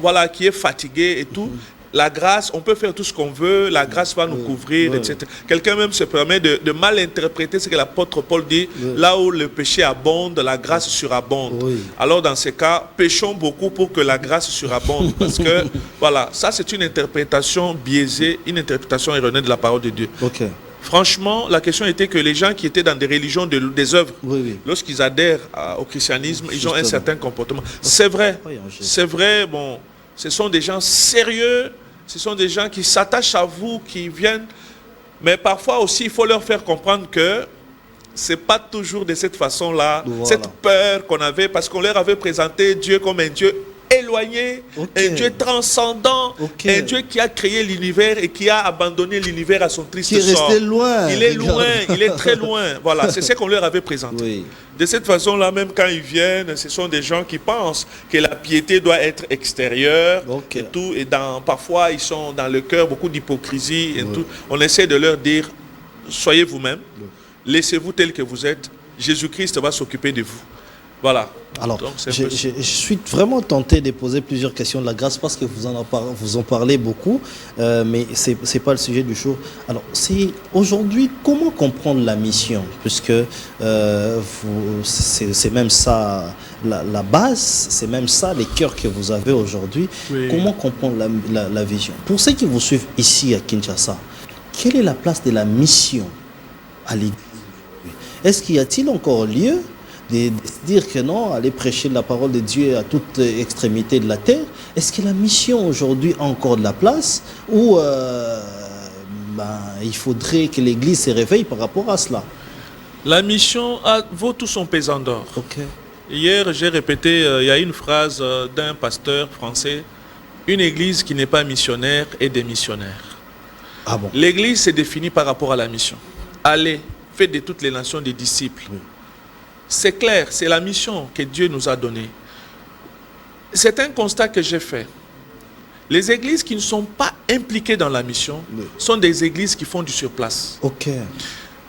voilà, qui est fatigué et tout. La grâce, on peut faire tout ce qu'on veut, la grâce va nous couvrir, etc. Quelqu'un même se permet de mal interpréter ce que l'apôtre Paul dit, là où le péché abonde, la grâce surabonde. Alors dans ces cas, péchons beaucoup pour que la grâce surabonde, parce que, voilà, ça c'est une interprétation biaisée, une interprétation erronée de la parole de Dieu. Franchement, la question était que les gens qui étaient dans des religions des œuvres, lorsqu'ils adhèrent au christianisme, ils ont un certain comportement. C'est vrai, bon, ce sont des gens sérieux, ce sont des gens qui s'attachent à vous, qui viennent, mais parfois aussi il faut leur faire comprendre que ce n'est pas toujours de cette façon-là, cette peur qu'on avait, parce qu'on leur avait présenté Dieu comme un Dieu éloigné, un Dieu transcendant, un Dieu qui a créé l'univers et qui a abandonné l'univers à son triste sort. Loin. Il est loin, il est très loin. Voilà, c'est ce qu'on leur avait présenté. De cette façon-là, même quand ils viennent, ce sont des gens qui pensent que la piété doit être extérieure et tout. Et parfois, ils sont dans le cœur beaucoup d'hypocrisie et tout. On essaie de leur dire, soyez vous-même, laissez-vous tel que vous êtes. Jésus-Christ va s'occuper de vous. Voilà. Alors, donc, je suis vraiment tenté de poser plusieurs questions de la grâce parce que vous en parlez beaucoup, mais ce n'est pas le sujet du jour. Alors, aujourd'hui, comment comprendre la mission? Puisque c'est même ça la base, c'est même ça les cœurs que vous avez aujourd'hui. Oui. Comment comprendre la vision? Pour ceux qui vous suivent ici à Kinshasa, quelle est la place de la mission à l'Église? Est-ce qu'il y a-t-il encore lieu de dire que non, aller prêcher la parole de Dieu à toute extrémité de la terre? Est-ce que la mission aujourd'hui a encore de la place ou il faudrait que l'Église se réveille par rapport à cela? La mission vaut tout son pesant d'or. Okay. Hier, j'ai répété, il y a une phrase d'un pasteur français, une Église qui n'est pas missionnaire est démissionnaire. Ah bon? L'Église se définit par rapport à la mission. Allez, faites de toutes les nations des disciples. Oui. C'est clair, c'est la mission que Dieu nous a donnée. C'est un constat que j'ai fait. Les églises qui ne sont pas impliquées dans la mission sont des églises qui font du surplace. Okay.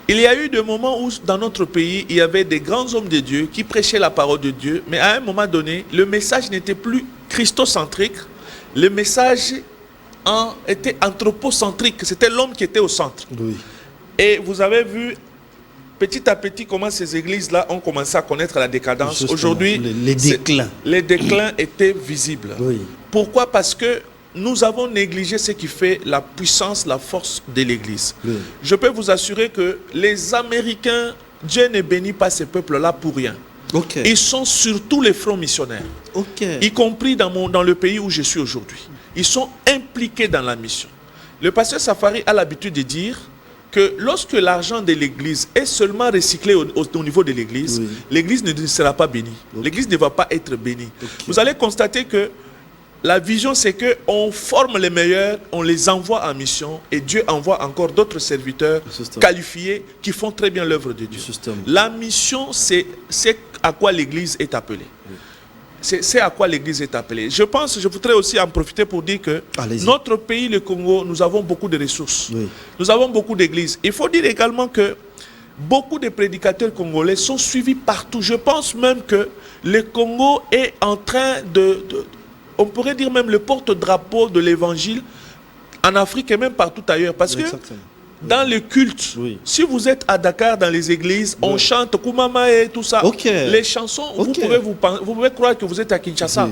Il y a eu des moments où, dans notre pays, il y avait des grands hommes de Dieu qui prêchaient la parole de Dieu, mais à un moment donné, le message n'était plus christocentrique, le message était anthropocentrique, c'était l'homme qui était au centre. Oui. Et vous avez vu petit à petit comment ces églises-là ont commencé à connaître la décadence. Aujourd'hui, les déclins étaient visibles. Oui. Pourquoi? Parce que nous avons négligé ce qui fait la puissance, la force de l'église. Oui. Je peux vous assurer que les Américains, Dieu ne bénit pas ces peuples-là pour rien. Okay. Ils sont sur tous les fronts missionnaires, y compris dans le pays où je suis aujourd'hui. Ils sont impliqués dans la mission. Le pasteur Safari a l'habitude de dire que lorsque l'argent de l'église est seulement recyclé au niveau de l'église, oui, l'église ne sera pas bénie. Okay. L'église ne va pas être bénie. Okay. Vous allez constater que la vision, c'est qu'on forme les meilleurs, on les envoie en mission et Dieu envoie encore d'autres serviteurs qualifiés qui font très bien l'œuvre de Dieu. La mission, c'est à quoi l'église est appelée. Oui. C'est à quoi l'église est appelée. Je voudrais aussi en profiter pour dire que notre pays, le Congo, nous avons beaucoup de ressources. Oui. Nous avons beaucoup d'églises. Il faut dire également que beaucoup de prédicateurs congolais sont suivis partout. Je pense même que le Congo est en train on pourrait dire même le porte-drapeau de l'évangile en Afrique et même partout ailleurs. Parce que dans le culte, oui, si vous êtes à Dakar dans les églises, on chante Koumama et tout ça. Les chansons, vous pouvez croire que vous êtes à Kinshasa.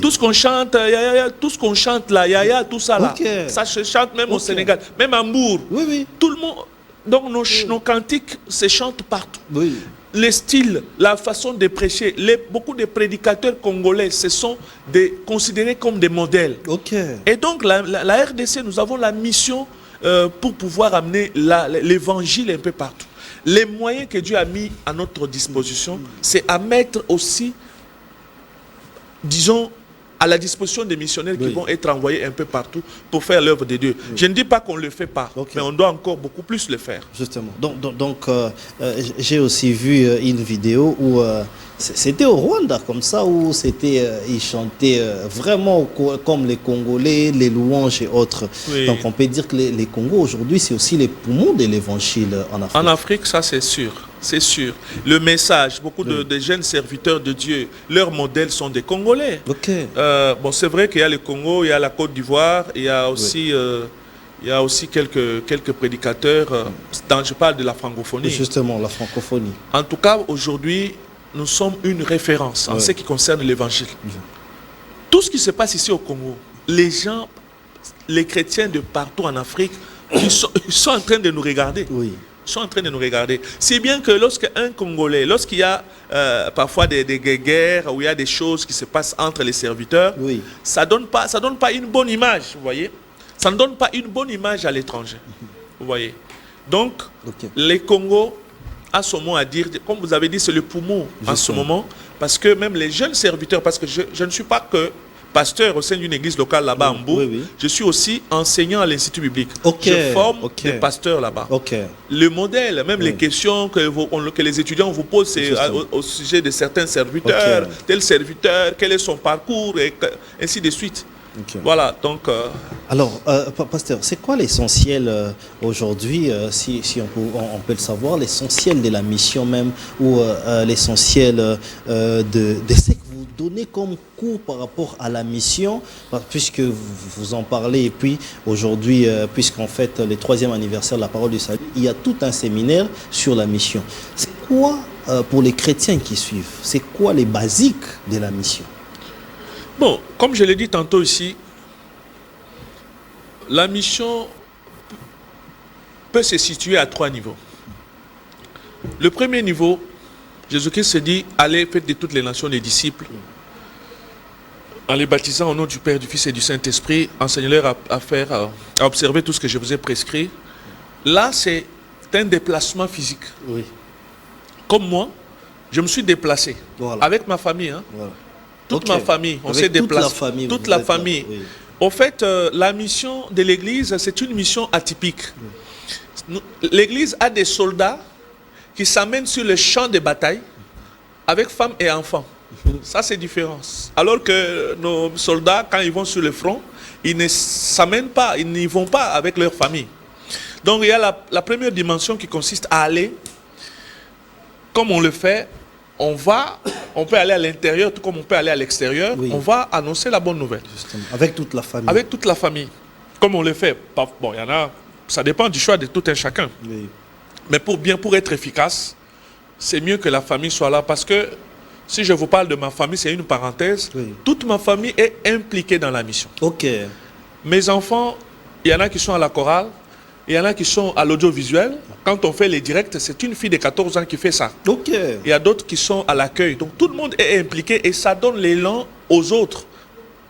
Tout ce qu'on chante, tout ce qu'on chante là, tout ça là, ça se chante même au Sénégal, même à Mbour. Tout le monde. Donc nos cantiques se chantent partout. Les styles, la façon de prêcher, beaucoup de prédicateurs congolais se sont considérés comme des modèles. Et donc la RDC, nous avons la mission pour pouvoir amener l'évangile un peu partout. Les moyens que Dieu a mis à notre disposition, c'est à mettre aussi, disons, à la disposition des missionnaires qui vont être envoyés un peu partout pour faire l'œuvre de Dieu. Je ne dis pas qu'on ne le fait pas, mais on doit encore beaucoup plus le faire. Justement. Donc j'ai aussi vu une vidéo où c'était au Rwanda comme ça, où ils chantaient vraiment comme les Congolais, les louanges et autres. Donc on peut dire que les Congos aujourd'hui, c'est aussi les poumons de l'évangile en Afrique. En Afrique, ça c'est sûr. C'est sûr. Le message, beaucoup de jeunes serviteurs de Dieu, leurs modèles sont des Congolais. C'est vrai qu'il y a le Congo, il y a la Côte d'Ivoire, il y a aussi, quelques prédicateurs. Je parle de la francophonie. Justement, la francophonie. En tout cas, aujourd'hui, nous sommes une référence en ce qui concerne l'évangile. Tout ce qui se passe ici au Congo, les chrétiens de partout en Afrique, ils sont en train de nous regarder. Sont en train de nous regarder. Si bien que lorsqu'un Congolais, lorsqu'il y a parfois des guerres, où il y a des choses qui se passent entre les serviteurs, ça ne donne pas une bonne image, vous voyez. Ça ne donne pas une bonne image à l'étranger, vous voyez. Donc, les Congos a son mot à dire, comme vous avez dit, c'est le poumon en ce moment, parce que même les jeunes serviteurs, parce que je ne suis pas que pasteur au sein d'une église locale là-bas à Mbour. Je suis aussi enseignant à l'Institut biblique. Je forme des pasteurs là-bas. Le modèle, même les questions que les étudiants vous posent, c'est au sujet de certains serviteurs, tel serviteur, quel est son parcours, et ainsi de suite. Voilà, donc... Alors, pasteur, c'est quoi l'essentiel aujourd'hui, si on peut le savoir, l'essentiel de la mission même, ou l'essentiel de ce que vous donnez comme cours par rapport à la mission, puisque vous en parlez, et puis aujourd'hui, puisqu'on fête le 3e anniversaire de la Parole du Salut, il y a tout un séminaire sur la mission. C'est quoi, pour les chrétiens qui suivent, c'est quoi les basiques de la mission? Bon, comme je l'ai dit tantôt ici, la mission peut se situer à 3 niveaux. Le premier niveau, Jésus-Christ se dit, allez, faites de toutes les nations des disciples, en les baptisant au nom du Père, du Fils et du Saint-Esprit, enseignez-leur à observer tout ce que je vous ai prescrit. Là, c'est un déplacement physique. Oui. Comme moi, je me suis déplacé avec ma famille. Hein. Toute ma famille, on s'est déplacé. Toute la famille. Oui. Au fait, la mission de l'Église, c'est une mission atypique. L'Église a des soldats qui s'amènent sur le champ de bataille avec femmes et enfants. Ça, c'est différent. Alors que nos soldats, quand ils vont sur le front, ils ne s'amènent pas, ils n'y vont pas avec leur famille. Donc, il y a la première dimension qui consiste à aller, comme on le fait, on peut aller à l'intérieur tout comme on peut aller à l'extérieur. On va annoncer la bonne nouvelle. Justement. Avec toute la famille. Avec toute la famille. Comme on le fait. Bon, il y en a, ça dépend du choix de tout un chacun. Oui. Mais pour être efficace, c'est mieux que la famille soit là. Parce que si je vous parle de ma famille, c'est une parenthèse. Oui. Toute ma famille est impliquée dans la mission. Mes enfants, il y en a qui sont à la chorale. Il y en a qui sont à l'audiovisuel. Quand on fait les directs, c'est une fille de 14 ans qui fait ça. Il y a d'autres qui sont à l'accueil. Donc tout le monde est impliqué et ça donne l'élan aux autres.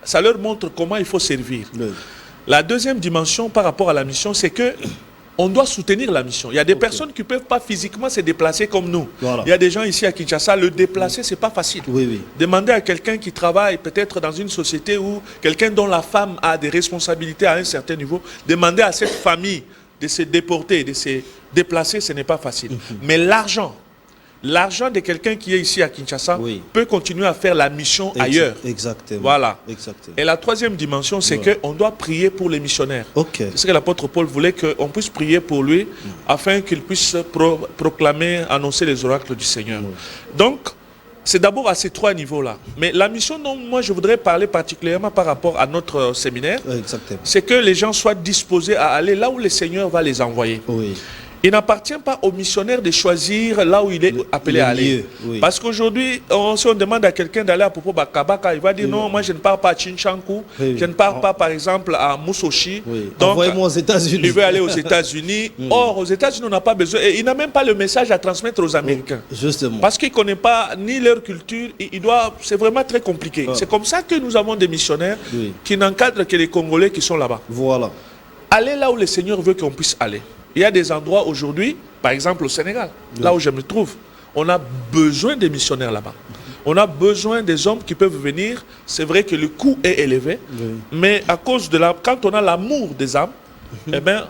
Ça leur montre comment il faut servir. La deuxième dimension par rapport à la mission, c'est que on doit soutenir la mission. Il y a des personnes qui ne peuvent pas physiquement se déplacer comme nous. Il y a des gens ici à Kinshasa, le déplacer, ce n'est pas facile. Demandez à quelqu'un qui travaille peut-être dans une société où quelqu'un dont la femme a des responsabilités à un certain niveau, demandez à cette famille de se déporter, de se déplacer, ce n'est pas facile. Mais l'argent de quelqu'un qui est ici à Kinshasa peut continuer à faire la mission ailleurs. Exactement. Voilà. Et la troisième dimension, c'est qu'on doit prier pour les missionnaires. C'est ce que l'apôtre Paul voulait, qu'on puisse prier pour lui afin qu'il puisse proclamer, annoncer les oracles du Seigneur. Donc, c'est d'abord à ces 3 niveaux-là. Mais la mission dont moi je voudrais parler particulièrement par rapport à notre séminaire, c'est que les gens soient disposés à aller là où le Seigneur va les envoyer. Il n'appartient pas au missionnaire de choisir là où il est appelé à aller. Parce qu'aujourd'hui, si on demande à quelqu'un d'aller à Popo Bakabaka, il va dire non, moi je ne pars pas à Chinchankou, je ne pars pas par exemple à Moussochi. Donc, envoyez-moi aux États-Unis. Il veut aller aux États-Unis. Or, aux États-Unis, on n'a pas besoin. Et il n'a même pas le message à transmettre aux Américains. Justement. Parce qu'il ne connaît pas ni leur culture. C'est vraiment très compliqué. C'est comme ça que nous avons des missionnaires qui n'encadrent que les Congolais qui sont là-bas. Voilà. Allez là où le Seigneur veut qu'on puisse aller. Il y a des endroits aujourd'hui, par exemple au Sénégal, là où je me trouve, on a besoin des missionnaires là-bas. On a besoin des hommes qui peuvent venir. C'est vrai que le coût est élevé, mais à cause de quand on a l'amour des âmes, eh bien,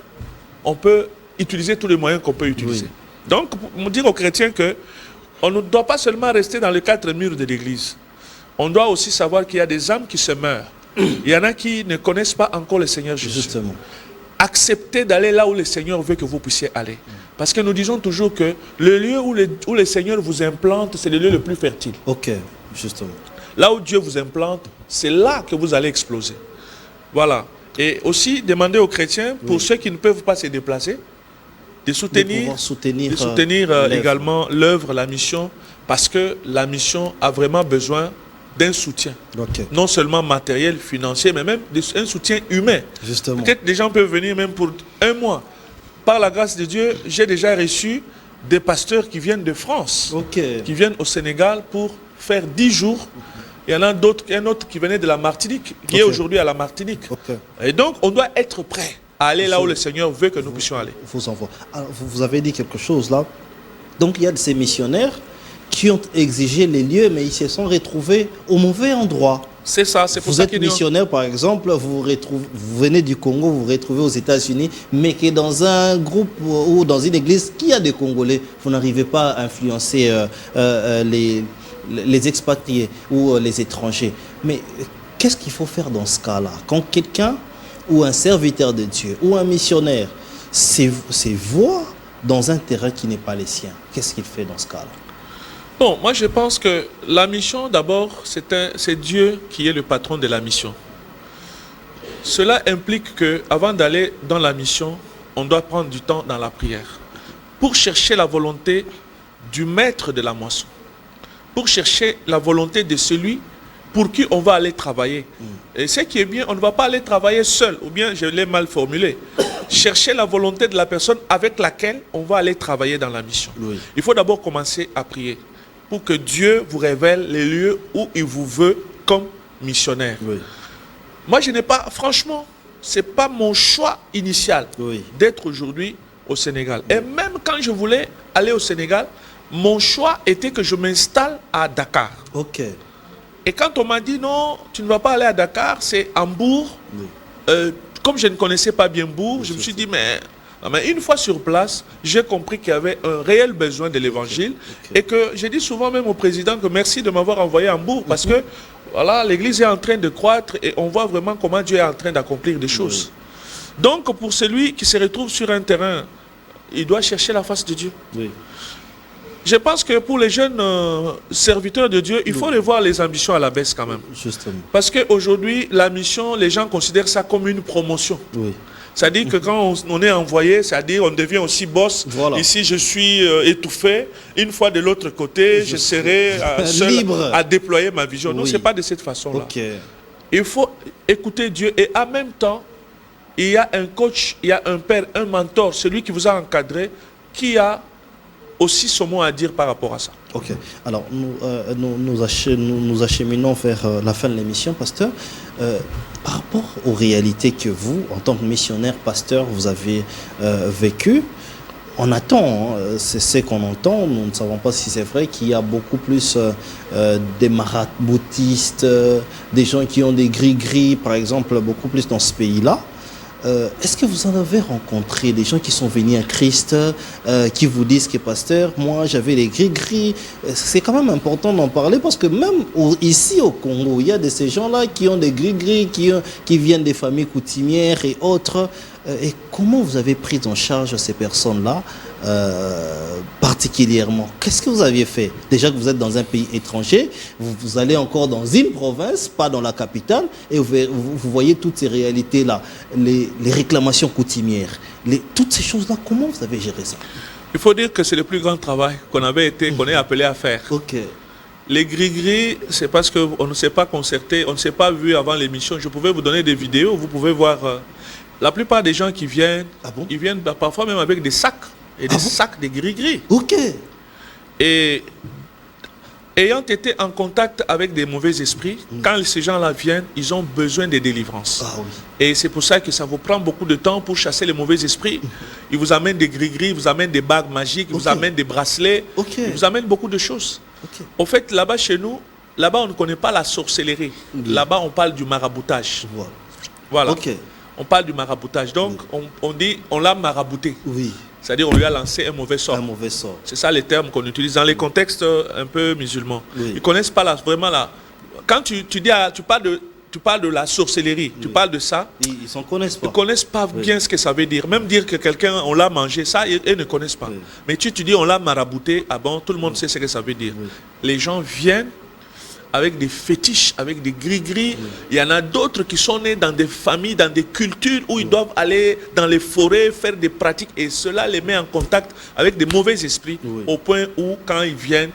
on peut utiliser tous les moyens qu'on peut utiliser. Donc, pour dire aux chrétiens qu'on ne doit pas seulement rester dans les 4 murs de l'église. On doit aussi savoir qu'il y a des âmes qui se meurent. Il y en a qui ne connaissent pas encore le Seigneur Jésus. Justement. Acceptez d'aller là où le Seigneur veut que vous puissiez aller. Parce que nous disons toujours que le lieu où le Seigneur vous implante, c'est le lieu le plus fertile. Justement. Là où Dieu vous implante, c'est là que vous allez exploser. Voilà. Et aussi, demandez aux chrétiens, pour ceux qui ne peuvent pas se déplacer, de soutenir également l'œuvre, la mission, parce que la mission a vraiment besoin d'un soutien, non seulement matériel, financier, mais même un soutien humain. Peut-être des gens peuvent venir même pour 1 mois. Par la grâce de Dieu, j'ai déjà reçu des pasteurs qui viennent de France, qui viennent au Sénégal pour faire 10 jours. Il y en a un autre qui venait de la Martinique, qui est aujourd'hui à la Martinique. Et donc, on doit être prêt à aller là où le Seigneur veut que nous puissions aller. Alors, vous avez dit quelque chose là. Donc, il y a de ces missionnaires qui ont exigé les lieux, mais ils se sont retrouvés au mauvais endroit. C'est ça, c'est pour vous ça êtes qu'il missionnaire, par exemple, vous venez du Congo, vous vous retrouvez aux États-Unis, mais que dans un groupe ou dans une église qui a des Congolais, vous n'arrivez pas à influencer les expatriés ou les étrangers. Mais qu'est-ce qu'il faut faire dans ce cas-là? Quand quelqu'un ou un serviteur de Dieu ou un missionnaire se voit dans un terrain qui n'est pas le sien, qu'est-ce qu'il fait dans ce cas-là? Bon, moi je pense que la mission d'abord, c'est Dieu qui est le patron de la mission. Cela implique que avant d'aller dans la mission, on doit prendre du temps dans la prière pour chercher la volonté du maître de la moisson, pour chercher la volonté de celui pour qui on va aller travailler. Et ce qui est bien, on ne va pas aller travailler seul, ou bien je l'ai mal formulé. Chercher la volonté de la personne avec laquelle on va aller travailler dans la mission. Oui. Il faut d'abord commencer à prier pour que Dieu vous révèle les lieux où il vous veut comme missionnaire. Oui. Moi, je n'ai pas, franchement, ce n'est pas mon choix initial d'être aujourd'hui au Sénégal. Et même quand je voulais aller au Sénégal, mon choix était que je m'installe à Dakar. Ok. Et quand on m'a dit non, tu ne vas pas aller à Dakar, c'est Hambourg. Comme je ne connaissais pas bien Bourg, je me suis dit, mais une fois sur place, j'ai compris qu'il y avait un réel besoin de l'évangile. Et que j'ai dit souvent même au président que merci de m'avoir envoyé à Hambourg parce que voilà, l'église est en train de croître et on voit vraiment comment Dieu est en train d'accomplir des choses. Donc pour celui qui se retrouve sur un terrain, il doit chercher la face de Dieu. Oui. Je pense que pour les jeunes serviteurs de Dieu, il faut revoir les ambitions à la baisse quand même. Justement. Parce qu'aujourd'hui, la mission, les gens considèrent ça comme une promotion. Oui. C'est-à-dire que quand on est envoyé, c'est-à-dire on devient aussi boss. Voilà. Ici, je suis étouffé. Une fois de l'autre côté, je serai seul libre à déployer ma vision. Oui. Non, ce n'est pas de cette façon-là. Okay. Il faut écouter Dieu et en même temps, il y a un coach, il y a un père, un mentor, celui qui vous a encadré, qui a aussi son mot à dire par rapport à ça. Ok. Alors, nous acheminons vers la fin de l'émission, pasteur. Par rapport aux réalités que vous, en tant que missionnaire, pasteur, vous avez vécues, on attend, c'est ce qu'on entend, nous ne savons pas si c'est vrai, qu'il y a beaucoup plus des maraboutistes, des gens qui ont des gris-gris, par exemple, beaucoup plus dans ce pays-là. Est-ce que vous en avez rencontré des gens qui sont venus à Christ, qui vous disent que pasteur, moi j'avais les gris-gris? C'est quand même important d'en parler parce que même ici au Congo, il y a de ces gens-là qui ont des gris-gris, qui viennent des familles coutumières et autres. Et comment vous avez pris en charge ces personnes-là particulièrement? Qu'est-ce que vous aviez fait? Déjà que vous êtes dans un pays étranger, vous allez encore dans une province, pas dans la capitale, et vous voyez toutes ces réalités-là, les réclamations coutumières, toutes ces choses-là, comment vous avez géré ça? Il faut dire que c'est le plus grand travail qu'on est appelé à faire. Ok. Les gris-gris, c'est parce qu'on ne s'est pas concerté, on ne s'est pas vu avant l'émission. Je pouvais vous donner des vidéos, vous pouvez voir. La plupart des gens qui viennent, ils viennent parfois même avec des sacs. Et des sacs de gris-gris. Ok. Et ayant été en contact avec des mauvais esprits, quand ces gens-là viennent, ils ont besoin de délivrance. Oui. Et c'est pour ça que ça vous prend beaucoup de temps pour chasser les mauvais esprits. Ils vous amènent des gris-gris, ils vous amènent des bagues magiques, ils vous amènent des bracelets, ils vous amènent beaucoup de choses. Au fait, là-bas chez nous, là-bas on ne connaît pas la sorcellerie. Là-bas on parle du maraboutage. Voilà. On parle du maraboutage. Donc on dit, on l'a marabouté. Oui. C'est-à-dire on lui a lancé un mauvais sort. Un mauvais sort. C'est ça les termes qu'on utilise dans les contextes un peu musulmans. Oui. Ils ne connaissent pas vraiment la... Quand tu parles de la sorcellerie, tu parles de ça. Ils ne connaissent pas. Ils ne connaissent pas bien ce que ça veut dire. Même dire que quelqu'un, on l'a mangé, ça, ils ne connaissent pas. Mais tu dis on l'a marabouté, ah bon, tout le monde sait ce que ça veut dire. Les gens viennent avec des fétiches, avec des gris-gris. Il y en a d'autres qui sont nés dans des familles, dans des cultures où ils doivent aller dans les forêts, faire des pratiques. Et cela les met en contact avec des mauvais esprits, au point où, quand ils viennent,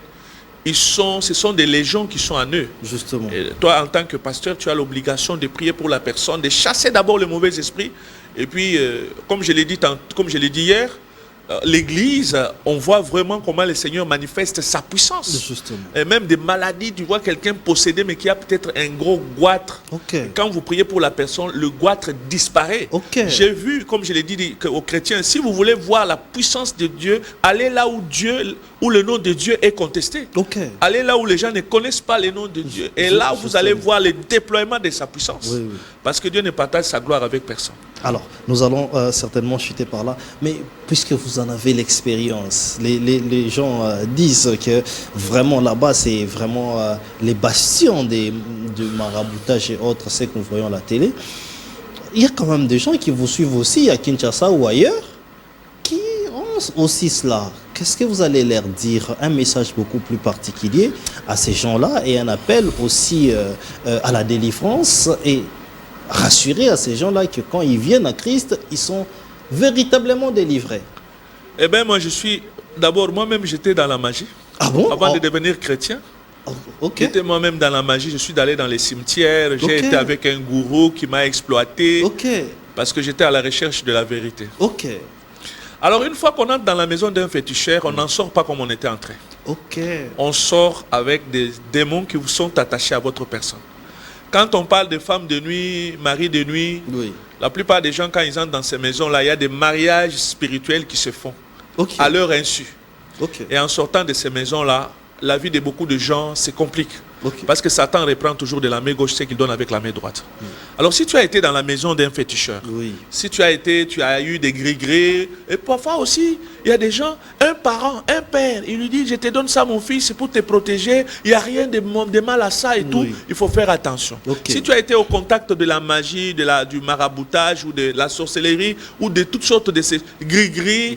ce sont des légions qui sont en eux. Justement. Et toi, en tant que pasteur, tu as l'obligation de prier pour la personne, de chasser d'abord le mauvais esprit. Et puis, comme je l'ai dit hier, l'église, on voit vraiment comment le Seigneur manifeste sa puissance. Justement. Et même des maladies, tu vois quelqu'un possédé mais qui a peut-être un gros goitre. Quand vous priez pour la personne, le goitre disparaît. J'ai vu, comme je l'ai dit aux chrétiens, si vous voulez voir la puissance de Dieu, allez là où le nom de Dieu est contesté. Allez là où les gens ne connaissent pas le nom de Dieu. Et là, vous allez voir le déploiement de sa puissance. Parce que Dieu ne partage sa gloire avec personne. Alors, nous allons certainement chuter par là, mais puisque vous en avez l'expérience, les gens disent que vraiment là-bas, c'est vraiment les bastions du maraboutage et autres, c'est que nous voyons à la télé. Il y a quand même des gens qui vous suivent aussi à Kinshasa ou ailleurs, qui ont aussi cela. Qu'est-ce que vous allez leur dire? Un message beaucoup plus particulier à ces gens-là et un appel aussi à la délivrance et rassurer à ces gens-là que quand ils viennent à Christ, ils sont véritablement délivrés. Eh bien, moi, d'abord, moi-même, j'étais dans la magie. Ah bon? Avant de devenir chrétien. J'étais moi-même dans la magie. Je suis allé dans les cimetières. J'ai été avec un gourou qui m'a exploité. Parce que j'étais à la recherche de la vérité. Alors, une fois qu'on entre dans la maison d'un féticheur, on n'en sort pas comme on était entré. On sort avec des démons qui vous sont attachés à votre personne. Quand on parle de femmes de nuit, maris de nuit, la plupart des gens, quand ils entrent dans ces maisons-là, il y a des mariages spirituels qui se font à leur insu. Et en sortant de ces maisons-là, la vie de beaucoup de gens se complique. Parce que Satan reprend toujours de la main gauche ce qu'il donne avec la main droite. Alors si tu as été dans la maison d'un féticheur, si tu as eu des gris-gris, et parfois aussi, il y a des gens, un parent, un père, il lui dit, je te donne ça mon fils, c'est pour te protéger, il n'y a rien de mal à ça et tout, il faut faire attention. Si tu as été au contact de la magie, du maraboutage ou de la sorcellerie ou de toutes sortes de ces gris-gris,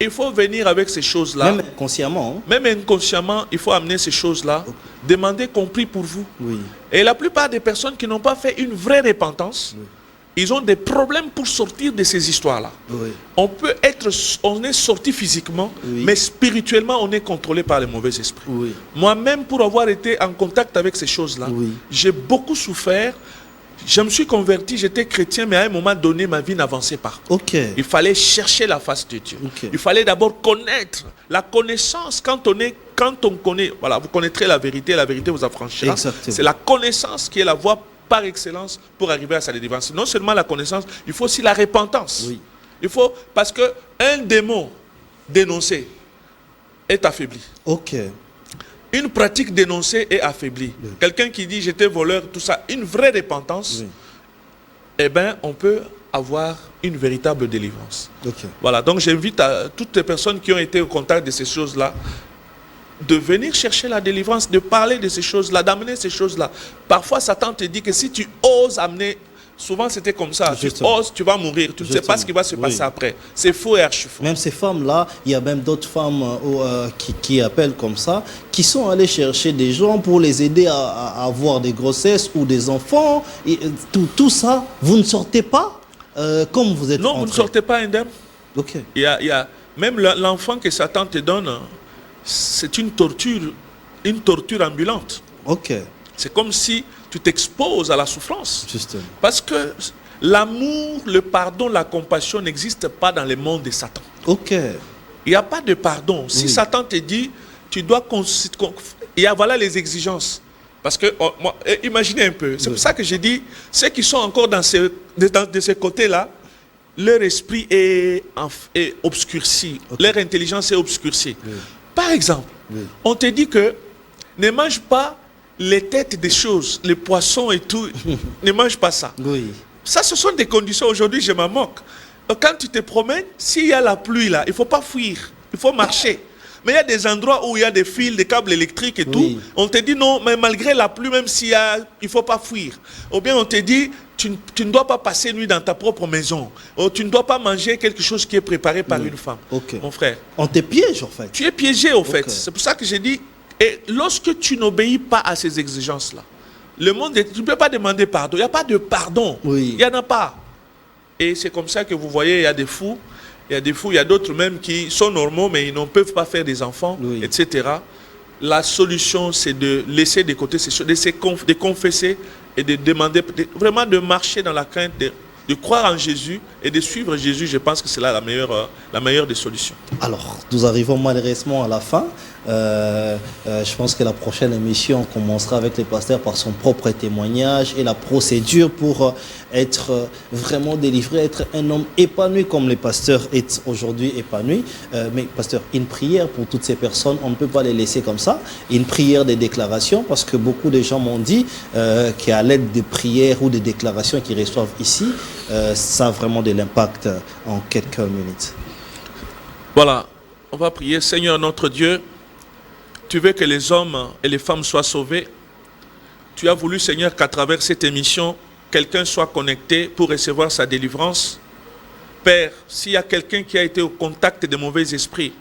il faut venir avec ces choses-là. Même inconsciemment. Même inconsciemment, il faut amener ces choses-là. Demander qu'on prie pour vous. Et la plupart des personnes qui n'ont pas fait une vraie repentance, ils ont des problèmes pour sortir de ces histoires-là. On est sorti physiquement, mais spirituellement, on est contrôlé par les mauvais esprits. Moi-même, pour avoir été en contact avec ces choses-là, j'ai beaucoup souffert. Je me suis converti, j'étais chrétien, mais à un moment donné, ma vie n'avançait pas. Il fallait chercher la face de Dieu. Il fallait d'abord connaître. La connaissance, quand on connaît, voilà, vous connaîtrez la vérité vous affranchira. C'est la connaissance qui est la voie par excellence pour arriver à sa délivrance. Non seulement la connaissance, il faut aussi la repentance. Il faut, parce qu'un démon dénoncé est affaibli. Une pratique dénoncée est affaiblie. Quelqu'un qui dit j'étais voleur, tout ça, une vraie repentance, eh bien, on peut avoir une véritable délivrance. Voilà, donc j'invite toutes les personnes qui ont été au contact de ces choses-là de venir chercher la délivrance, de parler de ces choses-là, d'amener ces choses-là. Parfois, Satan te dit que si tu oses amener... Souvent, c'était comme ça. Tu oses, tu vas mourir. Tu ne sais pas ce qui va se passer après. C'est faux et archi-faux. Même ces femmes-là, il y a même d'autres femmes qui appellent comme ça, qui sont allées chercher des gens pour les aider à avoir des grossesses ou des enfants. Et tout ça, vous ne sortez pas comme vous êtes Non, entré. vous ne sortez pas indemne. Il y a même l'enfant que Satan te donne, c'est une torture ambulante. C'est comme si tu t'exposes à la souffrance. Parce que l'amour, le pardon, la compassion n'existent pas dans le monde de Satan. Il n'y a pas de pardon. Si Satan te dit, tu dois... voilà les exigences. Parce que, imaginez un peu. C'est pour ça que j'ai dit, ceux qui sont encore de ce côté-là, leur esprit est obscurci. Leur intelligence est obscurcie. Par exemple, on te dit que ne mange pas les têtes des choses, les poissons et tout, ne mange pas ça. Ça, ce sont des conditions. Aujourd'hui, je m'en moque. Quand tu te promènes, s'il y a la pluie là, il ne faut pas fuir, il faut marcher. Mais il y a des endroits où il y a des fils, des câbles électriques et tout. On te dit non, mais malgré la pluie, même s'il y a, il ne faut pas fuir. Ou bien on te dit, tu ne dois pas passer nuit dans ta propre maison. Ou tu ne dois pas manger quelque chose qui est préparé par une femme. Mon frère. On te piège, en fait. Tu es piégé, en fait. C'est pour ça que j'ai dit, et lorsque tu n'obéis pas à ces exigences-là, le monde, tu ne peux pas demander pardon. Il n'y a pas de pardon. Il n'y en a pas. Et c'est comme ça que vous voyez, il y a des fous. Il y a d'autres même qui sont normaux, mais ils ne peuvent pas faire des enfants, etc. La solution, c'est de laisser de côté ces choses, de confesser et de demander, vraiment de marcher dans la crainte de croire en Jésus et de suivre Jésus. Je pense que c'est là la meilleure des solutions. Alors, nous arrivons malheureusement à la fin. Je pense que la prochaine émission commencera avec les pasteurs par son propre témoignage et la procédure pour être vraiment délivré, être un homme épanoui comme les pasteurs est aujourd'hui épanoui. Mais pasteur, une prière pour toutes ces personnes, on ne peut pas les laisser comme ça. Une prière des déclarations, parce que beaucoup de gens m'ont dit qu'à l'aide des prières ou des déclarations qu'ils reçoivent ici, ça a vraiment de l'impact en quelques minutes. Voilà, on va prier. Seigneur notre Dieu, tu veux que les hommes et les femmes soient sauvés. Tu as voulu, Seigneur, qu'à travers cette émission, quelqu'un soit connecté pour recevoir sa délivrance. Père, s'il y a quelqu'un qui a été au contact des mauvais esprits,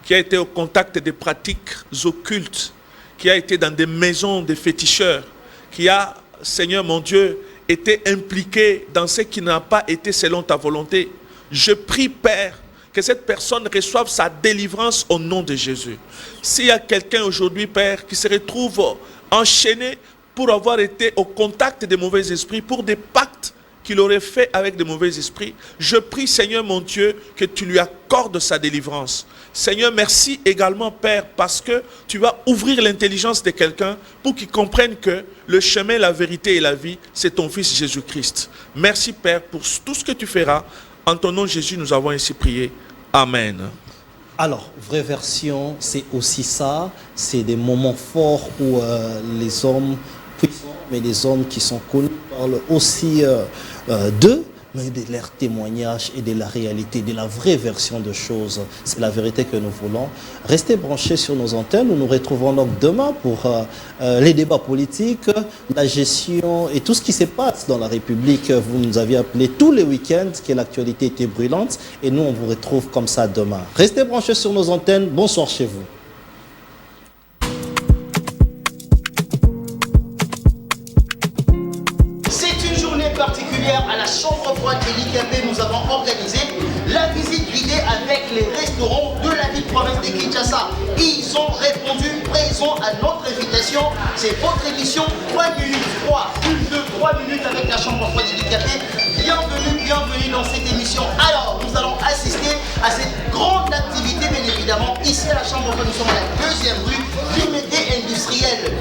qui a été au contact des pratiques occultes, qui a été dans des maisons de féticheurs, qui a, Seigneur mon Dieu, été impliqué dans ce qui n'a pas été selon ta volonté, je prie, Père, que cette personne reçoive sa délivrance au nom de Jésus. S'il y a quelqu'un aujourd'hui, Père, qui se retrouve enchaîné pour avoir été au contact des mauvais esprits, pour des pactes qu'il aurait fait avec des mauvais esprits, je prie, Seigneur mon Dieu, que tu lui accordes sa délivrance. Seigneur, merci également, Père, parce que tu vas ouvrir l'intelligence de quelqu'un pour qu'il comprenne que le chemin, la vérité et la vie, c'est ton Fils Jésus-Christ. Merci, Père, pour tout ce que tu feras. En ton nom, Jésus, nous avons ainsi prié. Amen. Alors, vraie version, c'est aussi ça. C'est des moments forts où les hommes puissants, mais les hommes qui sont connus parlent aussi d'eux, mais de leur témoignage et de la réalité, de la vraie version de choses. C'est la vérité que nous voulons. Restez branchés sur nos antennes. Nous nous retrouverons donc demain pour les débats politiques, la gestion et tout ce qui se passe dans la République. Vous nous aviez appelé tous les week-ends, que l'actualité était brûlante. Et nous, on vous retrouve comme ça demain. Restez branchés sur nos antennes. Bonsoir chez vous. À la chambre froide de l'IKP, nous avons organisé la visite guidée avec les restaurants de la ville province de Kinshasa. Ils ont répondu présent à notre invitation. C'est votre émission 3 minutes 3, 1, 2, 3 minutes avec la chambre froide de l'IKP. Bienvenue dans cette émission. Alors, nous allons assister à cette grande activité, bien évidemment. Ici à la chambre froide, nous sommes à la 2e rue, Limité industrielle.